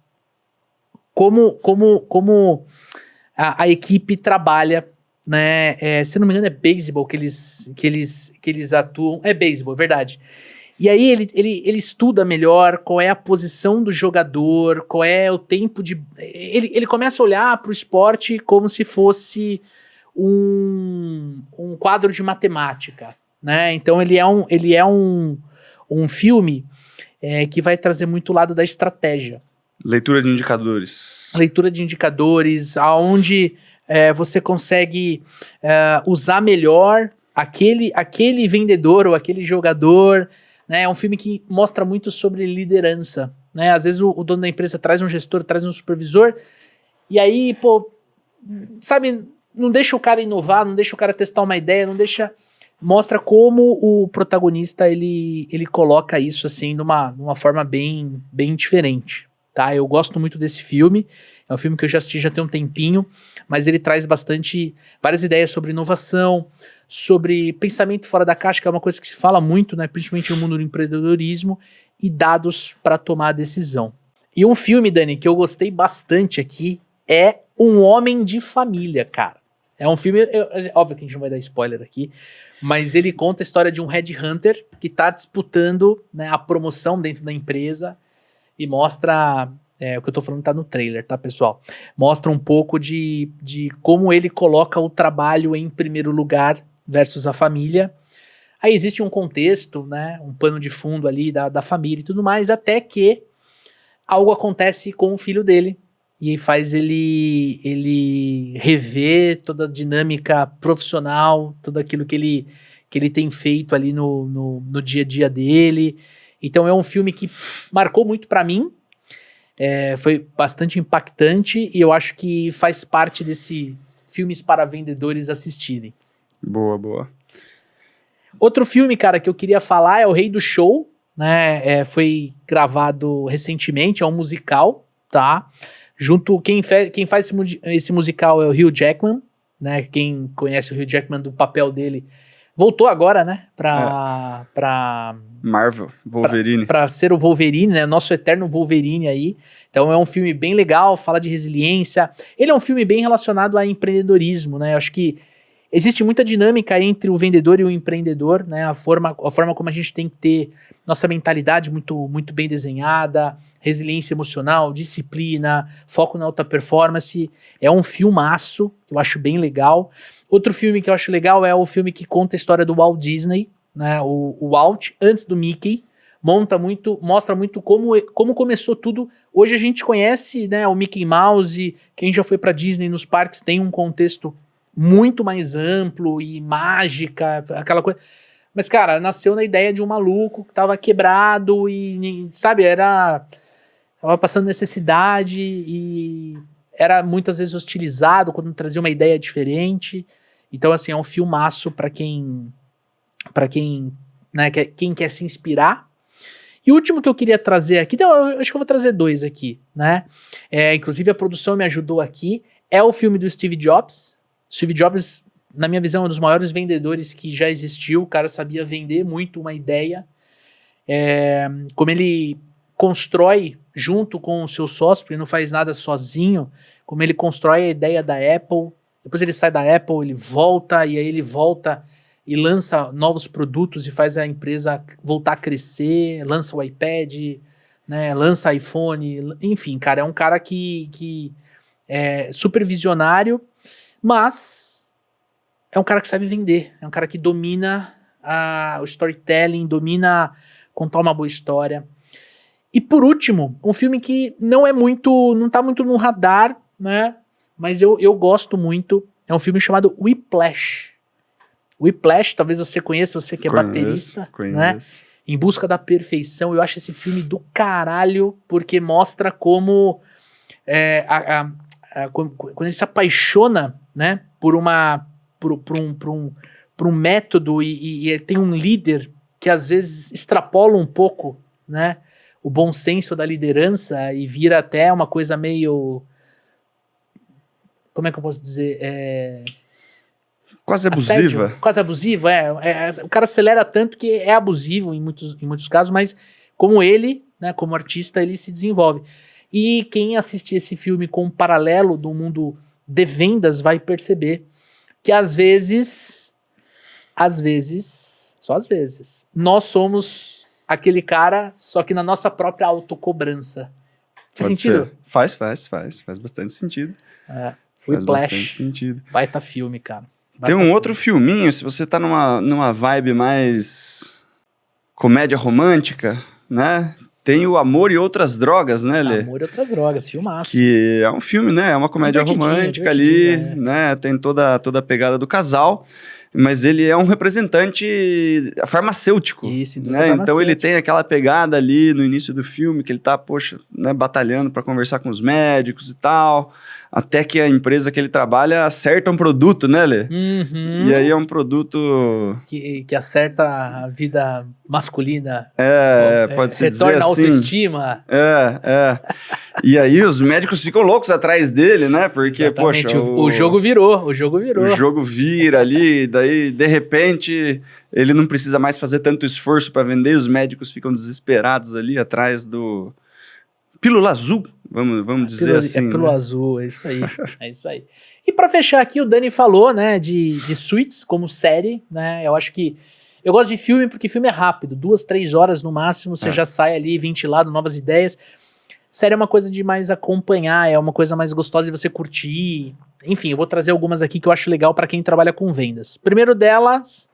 a equipe trabalha, né? Se não me engano é beisebol que eles atuam. É beisebol, é verdade. E aí ele estuda melhor qual é a posição do jogador, qual é o tempo de... Ele começa a olhar para o esporte como se fosse um quadro de matemática, né? Então ele é um filme que vai trazer muito o lado da estratégia. Leitura de indicadores. Leitura de indicadores, aonde você consegue usar melhor aquele vendedor ou aquele jogador... Né, é um filme que mostra muito sobre liderança, né? Às vezes o dono da empresa traz um gestor, traz um supervisor, e aí, pô, sabe, não deixa o cara inovar, não deixa o cara testar uma ideia, não deixa... Mostra como o protagonista, ele coloca isso, assim, numa forma bem diferente, tá? Eu gosto muito desse filme, é um filme que eu já assisti já tem um tempinho, mas ele traz várias ideias sobre inovação, sobre pensamento fora da caixa, que é uma coisa que se fala muito, né, principalmente no mundo do empreendedorismo, e dados para tomar a decisão. E um filme, Dani, que eu gostei bastante aqui é Um Homem de Família, cara. É um filme, óbvio que a gente não vai dar spoiler aqui, mas ele conta a história de um headhunter que está disputando, né, a promoção dentro da empresa e mostra... o que eu tô falando tá no trailer, tá, pessoal? Mostra um pouco de como ele coloca o trabalho em primeiro lugar versus a família. Aí existe um contexto, né, um pano de fundo ali da família e tudo mais, até que algo acontece com o filho dele e faz ele rever toda a dinâmica profissional, tudo aquilo que ele tem feito ali no dia a dia dele. Então é um filme que marcou muito pra mim, foi bastante impactante e eu acho que faz parte filmes para vendedores assistirem. Boa, boa. Outro filme, cara, que eu queria falar é O Rei do Show, né? Foi gravado recentemente, é um musical, tá? Quem faz esse musical é o Hugh Jackman, né? Quem conhece o Hugh Jackman do papel dele voltou agora, né? Pra Marvel, Wolverine. Pra ser o Wolverine, né? Nosso eterno Wolverine aí. Então é um filme bem legal, fala de resiliência. Ele é um filme bem relacionado a empreendedorismo, né? Eu acho que existe muita dinâmica entre o vendedor e o empreendedor, né? A forma como a gente tem que ter nossa mentalidade muito, muito bem desenhada, resiliência emocional, disciplina, foco na alta performance. É um filmaço que eu acho bem legal. Outro filme que eu acho legal é o filme que conta a história do Walt Disney, né? O Walt, antes do Mickey, mostra muito como começou tudo. Hoje a gente conhece, né, o Mickey Mouse, quem já foi para Disney nos parques tem um contexto muito mais amplo e mágica, aquela coisa. Mas, cara, nasceu na ideia de um maluco que tava quebrado e, sabe, tava passando necessidade e era muitas vezes hostilizado quando trazia uma ideia diferente. Então, assim, é um filmaço pra quem né, quem quer se inspirar. E o último que eu queria trazer aqui, então, eu acho que eu vou trazer dois aqui, né? Inclusive a produção me ajudou aqui, é o filme do Steve Jobs. Steve Jobs, na minha visão, é um dos maiores vendedores que já existiu. O cara sabia vender muito uma ideia. Como ele constrói junto com o seu sócio, porque ele não faz nada sozinho, como ele constrói a ideia da Apple. Depois ele sai da Apple, ele volta, e aí ele volta e lança novos produtos e faz a empresa voltar a crescer, lança o iPad, né, lança iPhone, enfim, cara, é um cara que é super visionário, mas é um cara que sabe vender, é um cara que domina o storytelling, domina contar uma boa história. E por último, um filme que não tá muito no radar, né, mas eu gosto muito, é um filme chamado Whiplash. Whiplash, talvez você conheça, você que é baterista, né? Em Busca da Perfeição. Eu acho esse filme do caralho, porque mostra como quando ele se apaixona, né, por um método e tem um líder que às vezes extrapola um pouco, né, o bom senso da liderança e vira até uma coisa meio... Como é que eu posso dizer? Quase abusiva. Assédio, quase abusivo, o cara acelera tanto que é abusivo em muitos casos, mas como ele, né, como artista, ele se desenvolve. E quem assistir esse filme com um paralelo do mundo de vendas vai perceber que às vezes, só às vezes, nós somos aquele cara, só que na nossa própria autocobrança. Faz sentido? Faz bastante sentido. Faz bastante sentido. Baita filme, cara. Tem um outro filminho, se você tá numa vibe mais comédia romântica, né? Tem o Amor e Outras Drogas, né, Lê? Amor e Outras Drogas, filmaço. Que é um filme, né? É uma comédia romântica ali, né? Tem toda a pegada do casal, mas ele é um representante farmacêutico. Isso, né? Farmacêutica. Então ele tem aquela pegada ali no início do filme, que ele tá, né, batalhando para conversar com os médicos e tal, até que a empresa que ele trabalha acerta um produto, né, Lê? Uhum. E aí é um produto... Que acerta a vida masculina. Pode-se dizer assim. Retorna a autoestima. E aí os médicos ficam loucos atrás dele, né? Porque, exatamente, poxa... O jogo virou. O jogo vira ali, daí, de repente, ele não precisa mais fazer tanto esforço para vender, os médicos ficam desesperados ali atrás do... Pílula azul, vamos dizer assim. Pílula azul, é isso aí. E para fechar aqui, o Dani falou, né, de Suits como série, né? Eu acho que eu gosto de filme porque filme é rápido, 2-3 horas no máximo, você já sai ali ventilado, novas ideias. Série é uma coisa de mais acompanhar, é uma coisa mais gostosa de você curtir. Enfim, eu vou trazer algumas aqui que eu acho legal para quem trabalha com vendas. Primeiro delas,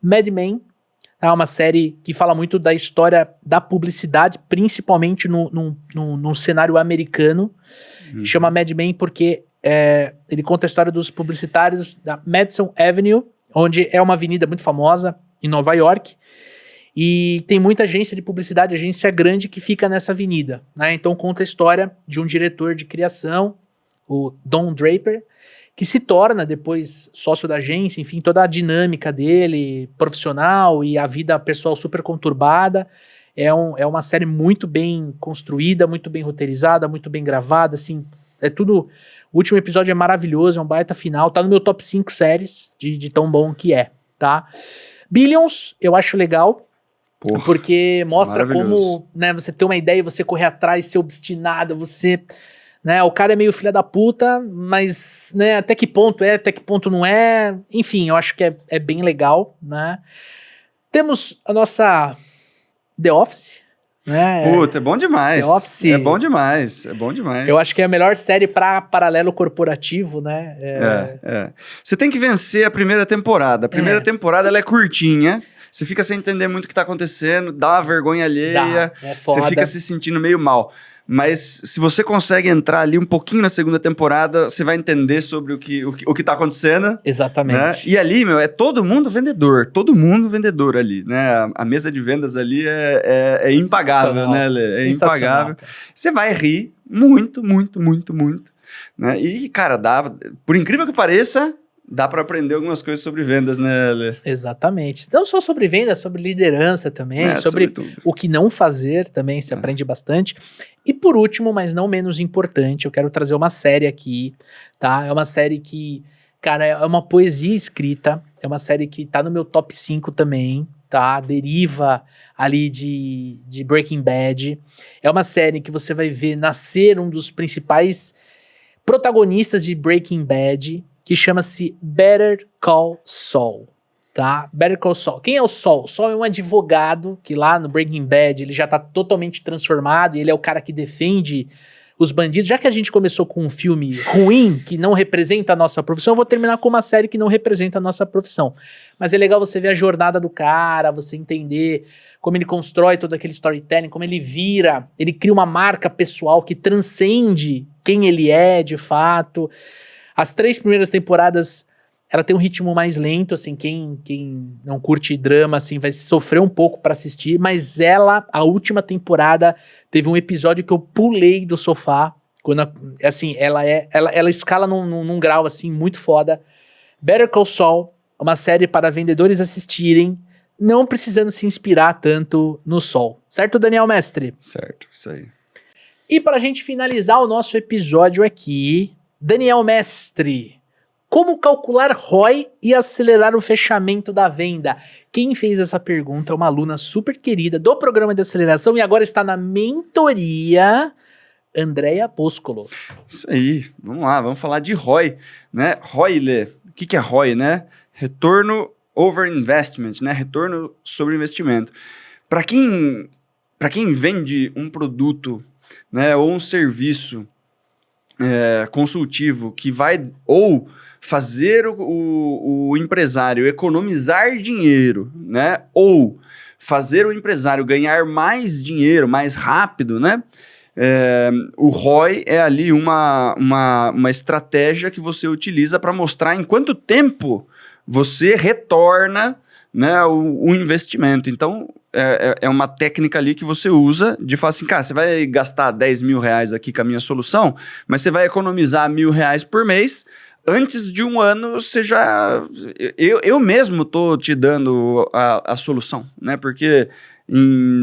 Mad Men. É uma série que fala muito da história da publicidade, principalmente no cenário americano. Chama Mad Men porque ele conta a história dos publicitários da Madison Avenue, onde é uma avenida muito famosa em Nova York. E tem muita agência de publicidade, agência grande que fica nessa avenida, né? Então conta a história de um diretor de criação o Don Draper, que se torna depois sócio da agência, enfim, toda a dinâmica dele, profissional e a vida pessoal super conturbada. É uma série muito bem construída, muito bem roteirizada, muito bem gravada, assim, é tudo... O último episódio é maravilhoso, é um baita final, tá no meu top 5 séries de tão bom que é, tá? Billions, eu acho legal, porque mostra como, né, você ter uma ideia, você correr atrás, ser obstinado, você... Né, o cara é meio filha da puta, mas né, até que ponto é, até que ponto não é, enfim, eu acho que é bem legal, né? Temos a nossa The Office, né? Puta, é bom demais. The Office. É bom demais, é bom demais. Eu acho que é a melhor série pra paralelo corporativo, né? Você tem que vencer a primeira temporada. A primeira temporada ela é curtinha. Você fica sem entender muito o que tá acontecendo, dá uma vergonha alheia, você fica se sentindo meio mal. Mas se você consegue entrar ali um pouquinho na segunda temporada, você vai entender sobre o que tá acontecendo. Exatamente. Né? E ali, meu, é todo mundo vendedor ali, né? A mesa de vendas ali é impagável, né, Lê? É impagável. Você vai rir muito, muito, muito, muito. Né? E, cara, por incrível que pareça, dá para aprender algumas coisas sobre vendas, né, Lê? Exatamente. Não só sobre vendas, sobre liderança também, sobre o que não fazer também se aprende bastante. E por último, mas não menos importante, eu quero trazer uma série aqui, tá? É uma série que, cara, é uma poesia escrita, é uma série que tá no meu top 5 também, tá? Deriva ali de Breaking Bad. É uma série que você vai ver nascer um dos principais protagonistas de Breaking Bad, que chama-se Better Call Saul, tá? Better Call Saul. Quem é o Saul? O Saul é um advogado que lá no Breaking Bad ele já tá totalmente transformado e ele é o cara que defende os bandidos. Já que a gente começou com um filme ruim, que não representa a nossa profissão, eu vou terminar com uma série que não representa a nossa profissão. Mas é legal você ver a jornada do cara, você entender como ele constrói todo aquele storytelling, como ele cria uma marca pessoal que transcende quem ele é de fato. As 3 primeiras temporadas, ela tem um ritmo mais lento, assim, quem não curte drama, assim, vai sofrer um pouco pra assistir, mas a última temporada, teve um episódio que eu pulei do sofá, quando, assim, ela escala num grau, assim, muito foda. Better Call Saul, uma série para vendedores assistirem, não precisando se inspirar tanto no Sol. Certo, Daniel Mestre? Certo, isso aí. E pra gente finalizar o nosso episódio aqui... Daniel Mestre, como calcular ROI e acelerar o fechamento da venda? Quem fez essa pergunta é uma aluna super querida do programa de aceleração e agora está na mentoria, Andréia Póscolo. Isso aí, vamos lá, vamos falar de ROI, né? ROI, Lê, o que é ROI, né? Retorno over investment, né? Retorno sobre investimento. Para quem vende um produto, né, ou um serviço consultivo que vai ou fazer o empresário economizar dinheiro, né? Ou fazer o empresário ganhar mais dinheiro mais rápido, né? O ROI é ali uma estratégia que você utiliza para mostrar em quanto tempo você retorna, né, o investimento. Então, é uma técnica ali que você usa de falar assim, cara, você vai gastar 10 mil reais aqui com a minha solução, mas você vai economizar R$1.000 por mês. Antes de um ano, você já... Eu mesmo estou te dando a solução, né? Porque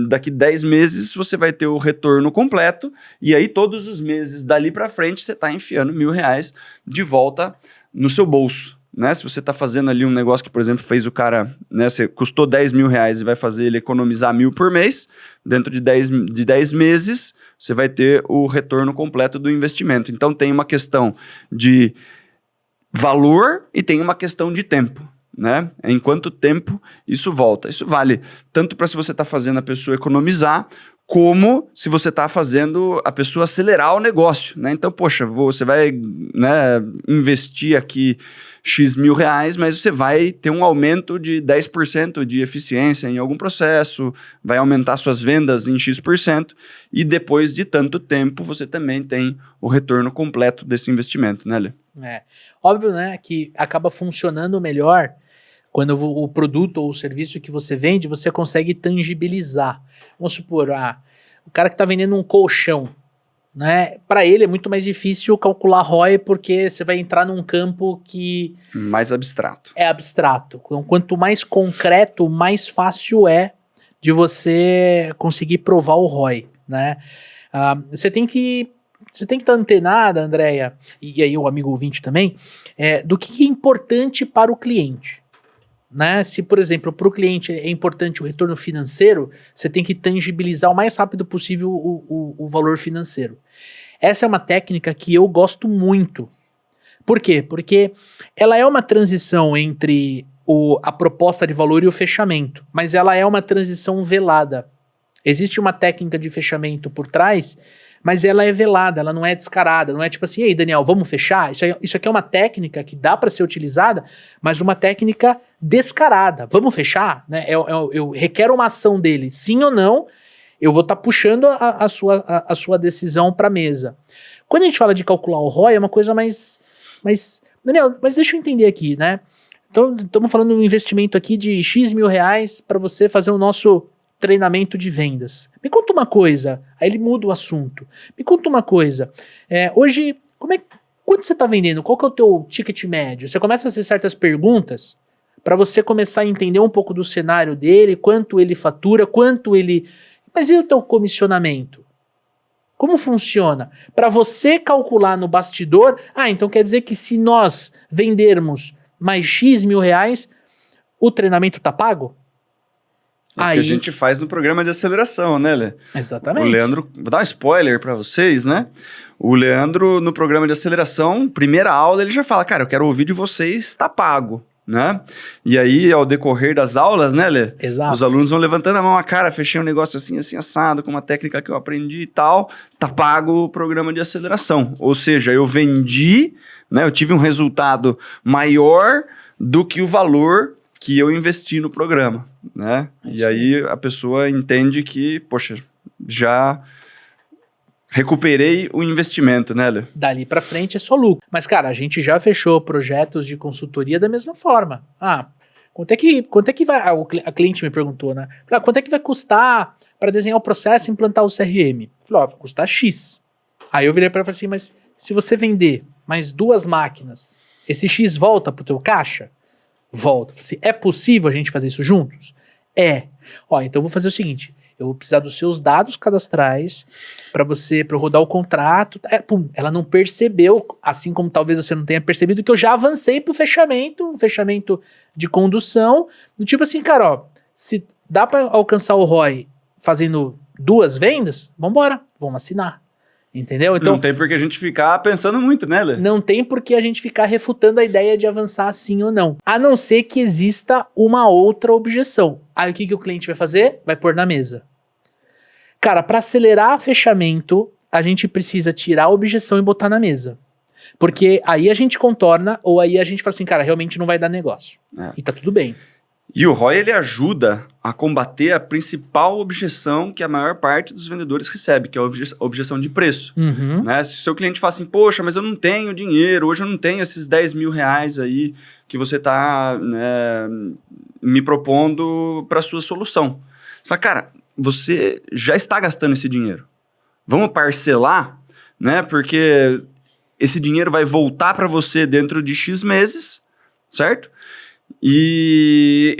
daqui 10 meses você vai ter o retorno completo e aí todos os meses dali para frente você está enfiando R$1.000 de volta no seu bolso. Né? Se você está fazendo ali um negócio que, por exemplo, fez o cara, né, você custou 10 mil reais e vai fazer ele economizar 1.000 por mês, dentro de 10 meses, você vai ter o retorno completo do investimento. Então, tem uma questão de valor e tem uma questão de tempo. Né? Em quanto tempo isso volta. Isso vale tanto para se você está fazendo a pessoa economizar, como se você está fazendo a pessoa acelerar o negócio. Né? Então, poxa, você vai, né, investir aqui X mil reais, mas você vai ter um aumento de 10% de eficiência em algum processo, vai aumentar suas vendas em X%, e depois de tanto tempo você também tem o retorno completo desse investimento, né, Lê? Óbvio, né, que acaba funcionando melhor quando o produto ou o serviço que você vende, você consegue tangibilizar. Vamos supor, o cara que está vendendo um colchão, né? Para ele é muito mais difícil calcular ROI porque você vai entrar num campo que Mais abstrato. é abstrato. Então, quanto mais concreto, mais fácil é de você conseguir provar o ROI, né? Você tem que estar antenada, Andréia, e aí o amigo ouvinte também, do que é importante para o cliente. Né? Se, por exemplo, para o cliente é importante o retorno financeiro, você tem que tangibilizar o mais rápido possível o valor financeiro. Essa é uma técnica que eu gosto muito. Por quê? Porque ela é uma transição entre a proposta de valor e o fechamento, mas ela é uma transição velada. Existe uma técnica de fechamento por trás, mas ela é velada, ela não é descarada, não é tipo assim, ei Daniel, vamos fechar? Isso aqui é uma técnica que dá para ser utilizada, mas uma técnica descarada. Vamos fechar? Né? Eu requero uma ação dele, sim ou não, eu vou estar puxando a sua decisão para a mesa. Quando a gente fala de calcular o ROI, é uma coisa mais... Daniel, mas deixa eu entender aqui, né? Então, estamos falando de um investimento aqui de X mil reais para você fazer o nosso treinamento de vendas. Me conta uma coisa, aí ele muda o assunto. Me conta uma coisa, hoje, quanto você está vendendo? Qual que é o teu ticket médio? Você começa a fazer certas perguntas para você começar a entender um pouco do cenário dele, quanto ele fatura, Mas e o teu comissionamento? Como funciona? Para você calcular no bastidor, então quer dizer que se nós vendermos mais X mil reais, o treinamento está pago? É o que a gente faz no programa de aceleração, né, Lê? Exatamente. O Leandro, vou dar um spoiler para vocês, né? O Leandro, no programa de aceleração, primeira aula, ele já fala, cara, eu quero ouvir de vocês, tá pago, né? E aí, ao decorrer das aulas, né, Lê? Exato. Os alunos vão levantando a mão, cara, fechei um negócio assim, assim, assado, com uma técnica que eu aprendi e tal, tá pago o programa de aceleração. Ou seja, eu vendi, né, eu tive um resultado maior do que o valor que eu investi no programa, né? E aí a pessoa entende que, poxa, já recuperei o investimento, né, Lê? Dali pra frente é só lucro. Mas, cara, a gente já fechou projetos de consultoria da mesma forma. Quanto é que vai... A cliente me perguntou, né? Quanto é que vai custar para desenhar o processo e implantar o CRM? Falei, vai custar X. Aí eu virei para ela e falei assim, mas se você vender mais 2 máquinas, esse X volta pro teu caixa? Volta. Falei assim, é possível a gente fazer isso juntos? Então eu vou fazer o seguinte, eu vou precisar dos seus dados cadastrais para eu rodar o contrato. Ela não percebeu, assim como talvez você não tenha percebido, que eu já avancei pro fechamento, um fechamento de condução, do tipo assim, cara, se dá para alcançar o ROI fazendo 2 vendas, vambora, vamos assinar. Entendeu? Então, não tem por que a gente ficar pensando muito, né, Lê? Não tem por que a gente ficar refutando a ideia de avançar sim ou não. A não ser que exista uma outra objeção. Aí o que o cliente vai fazer? Vai pôr na mesa. Cara, para acelerar fechamento, a gente precisa tirar a objeção e botar na mesa. Porque aí a gente contorna, ou aí a gente fala assim, cara, realmente não vai dar negócio. E tá tudo bem. E o ROI, ele ajuda a combater a principal objeção que a maior parte dos vendedores recebe, que é a objeção de preço. Uhum. Né? Se o seu cliente fala assim, poxa, mas eu não tenho dinheiro, hoje eu não tenho esses 10 mil reais aí que você está, né, me propondo para a sua solução. Você fala, cara, você já está gastando esse dinheiro. Vamos parcelar, né? Porque esse dinheiro vai voltar para você dentro de X meses, certo? E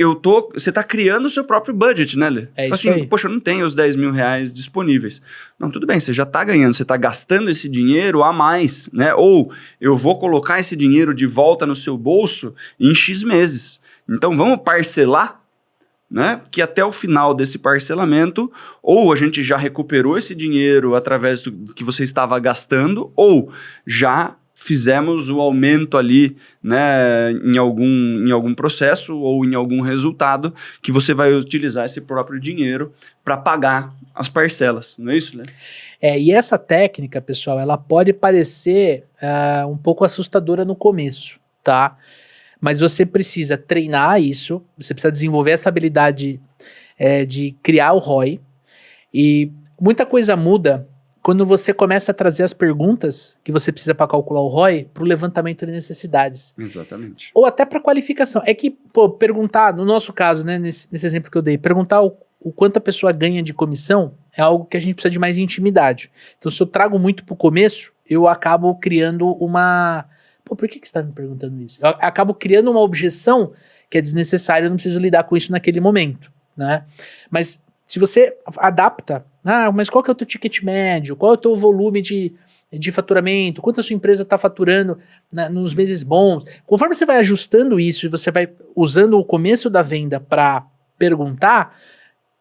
você está criando o seu próprio budget, né, Lê? Você fala assim, poxa, eu não tenho os 10 mil reais disponíveis. Não, tudo bem, você já está ganhando, você está gastando esse dinheiro a mais, né? Ou eu vou colocar esse dinheiro de volta no seu bolso em X meses. Então, vamos parcelar, né? Que até o final desse parcelamento, ou a gente já recuperou esse dinheiro através do que você estava gastando, ou já fizemos o aumento ali, né, em algum processo ou em algum resultado que você vai utilizar esse próprio dinheiro para pagar as parcelas, não é isso, né? E essa técnica, pessoal, ela pode parecer um pouco assustadora no começo, tá? Mas você precisa treinar isso, você precisa desenvolver essa habilidade de criar o ROI, e muita coisa muda quando você começa a trazer as perguntas que você precisa para calcular o ROI para o levantamento de necessidades. Exatamente. Ou até para qualificação. É que, perguntar, no nosso caso, né, nesse exemplo que eu dei, perguntar o quanto a pessoa ganha de comissão é algo que a gente precisa de mais intimidade. Então, se eu trago muito pro começo, eu acabo criando uma... Pô, por que você tá me perguntando isso? Eu acabo criando uma objeção que é desnecessária, eu não preciso lidar com isso naquele momento, né? Mas se você adapta, mas qual que é o teu ticket médio? Qual é o teu volume de faturamento? Quanto a sua empresa está faturando nos meses bons? Conforme você vai ajustando isso e você vai usando o começo da venda para perguntar,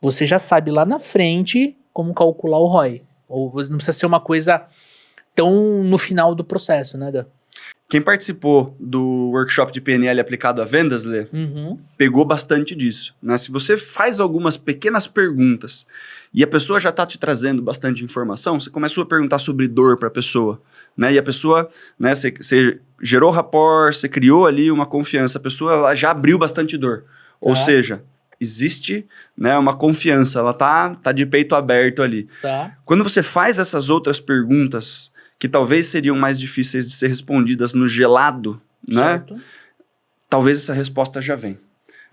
você já sabe lá na frente como calcular o ROI. Ou não precisa ser uma coisa tão no final do processo, né, Dan? Quem participou do workshop de PNL aplicado a vendas, Lê, pegou bastante disso, né? Se você faz algumas pequenas perguntas e a pessoa já está te trazendo bastante informação, você começou a perguntar sobre dor para a pessoa, né? E a pessoa, né, você gerou rapport, você criou ali uma confiança, a pessoa ela já abriu bastante dor. Ou seja, existe, né, uma confiança, ela tá de peito aberto ali. Quando você faz essas outras perguntas que talvez seriam mais difíceis de ser respondidas no gelado, né? Talvez essa resposta já vem.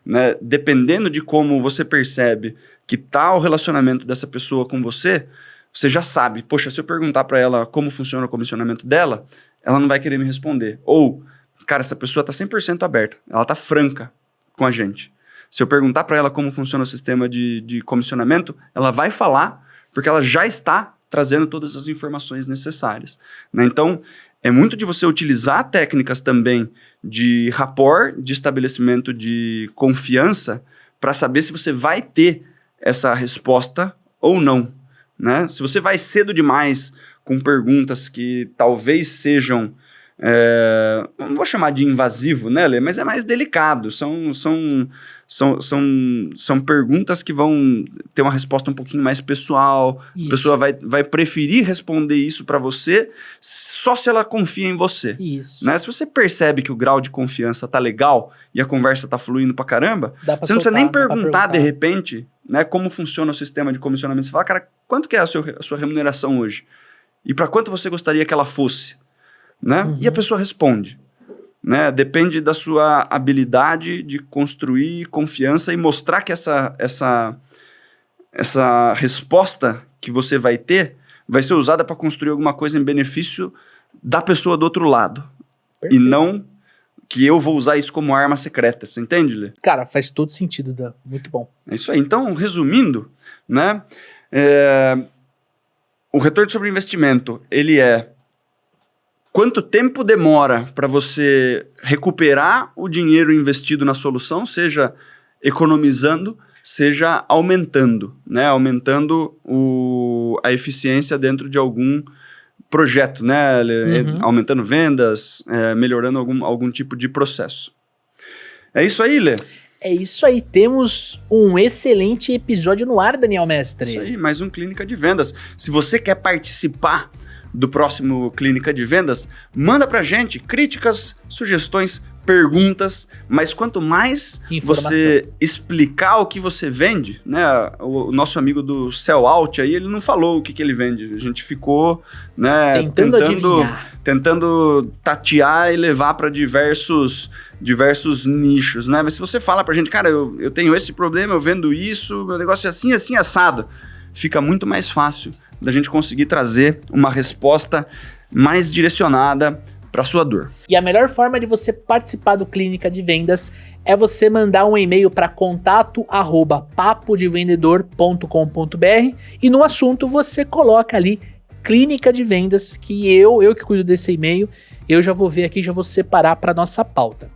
Né? Dependendo de como você percebe que tá o relacionamento dessa pessoa com você, você já sabe, poxa, se eu perguntar para ela como funciona o comissionamento dela, ela não vai querer me responder. Ou, cara, essa pessoa tá 100% aberta, ela tá franca com a gente. Se eu perguntar para ela como funciona o sistema de comissionamento, ela vai falar, porque ela já está trazendo todas as informações necessárias. Né? Então, é muito de você utilizar técnicas também de rapport, de estabelecimento de confiança, para saber se você vai ter essa resposta ou não. Né? Se você vai cedo demais com perguntas que talvez sejam, não vou chamar de invasivo, né, Lê? Mas é mais delicado. São perguntas que vão ter uma resposta um pouquinho mais pessoal. Isso. A pessoa vai preferir responder isso para você só se ela confia em você. Isso. Né? Se você percebe que o grau de confiança tá legal e a conversa tá fluindo pra caramba, você não precisa nem perguntar de repente, né, como funciona o sistema de comissionamento. Você fala, cara, quanto que é a sua remuneração hoje? E para quanto você gostaria que ela fosse? Né? E a pessoa responde. Né? Depende da sua habilidade de construir confiança e mostrar que essa resposta que você vai ter vai ser usada para construir alguma coisa em benefício da pessoa do outro lado. Perfeito. E não que eu vou usar isso como arma secreta. Você entende, Lê? Cara, faz todo sentido, Dan. Muito bom. É isso aí. Então, resumindo, né, o retorno sobre investimento, ele é quanto tempo demora para você recuperar o dinheiro investido na solução, seja economizando, seja aumentando, né? Aumentando a eficiência dentro de algum projeto, né? Aumentando vendas, melhorando algum tipo de processo. É isso aí, Lê? É isso aí, temos um excelente episódio no ar, Daniel Mestre. Isso aí, mais um Clínica de Vendas. Se você quer participar do próximo Clínica de Vendas, manda pra gente críticas, sugestões, perguntas, mas quanto mais você explicar o que você vende, né, o nosso amigo do Sell Out aí, ele não falou o que ele vende, a gente ficou, né, tentando tatear e levar para diversos nichos, né, mas se você fala pra gente, cara, eu tenho esse problema, eu vendo isso, meu negócio é assim, assim, assado, fica muito mais fácil da gente conseguir trazer uma resposta mais direcionada para sua dor. E a melhor forma de você participar do Clínica de Vendas é você mandar um e-mail para contato@papodevendedor.com.br e no assunto você coloca ali Clínica de Vendas, que eu que cuido desse e-mail, eu já vou ver aqui, já vou separar para nossa pauta.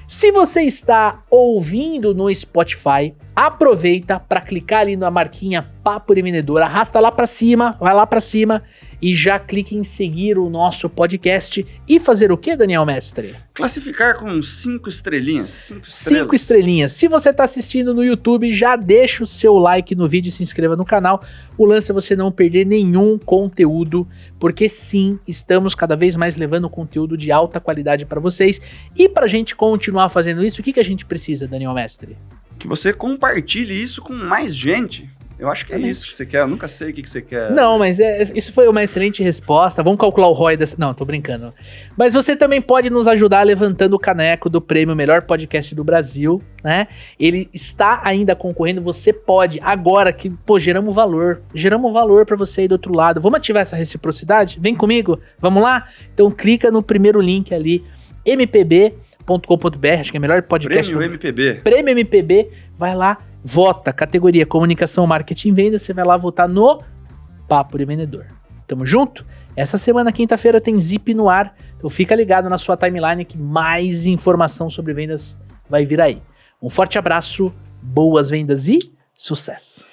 Se você está ouvindo no Spotify, aproveita para clicar ali na marquinha Papo de Vendedor, arrasta lá para cima, vai lá para cima e já clique em seguir o nosso podcast e fazer o que, Daniel Mestre? Classificar com 5 estrelinhas. 5 estrelinhas. Se você está assistindo no YouTube, já deixa o seu like no vídeo e se inscreva no canal. O lance é você não perder nenhum conteúdo, porque sim, estamos cada vez mais levando conteúdo de alta qualidade para vocês. E para a gente continuar fazendo isso, o que a gente precisa, Daniel Mestre? Que você compartilhe isso com mais gente. Eu acho que é isso que você quer, eu nunca sei o que você quer. Não, mas isso foi uma excelente resposta. Vamos calcular o ROI dessa... Não, tô brincando. Mas você também pode nos ajudar levantando o caneco do prêmio Melhor Podcast do Brasil, né? Ele está ainda concorrendo, você pode, agora que, geramos valor pra você aí do outro lado. Vamos ativar essa reciprocidade? Vem comigo, vamos lá? Então clica no primeiro link ali, mpb.com.br, acho que é melhor podcast. Prêmio MPB. Prêmio MPB, vai lá, vota, categoria Comunicação, Marketing e Vendas, você vai lá votar no Papo de Vendedor. Tamo junto? Essa semana, quinta-feira, tem Zip no ar, então fica ligado na sua timeline que mais informação sobre vendas vai vir aí. Um forte abraço, boas vendas e sucesso!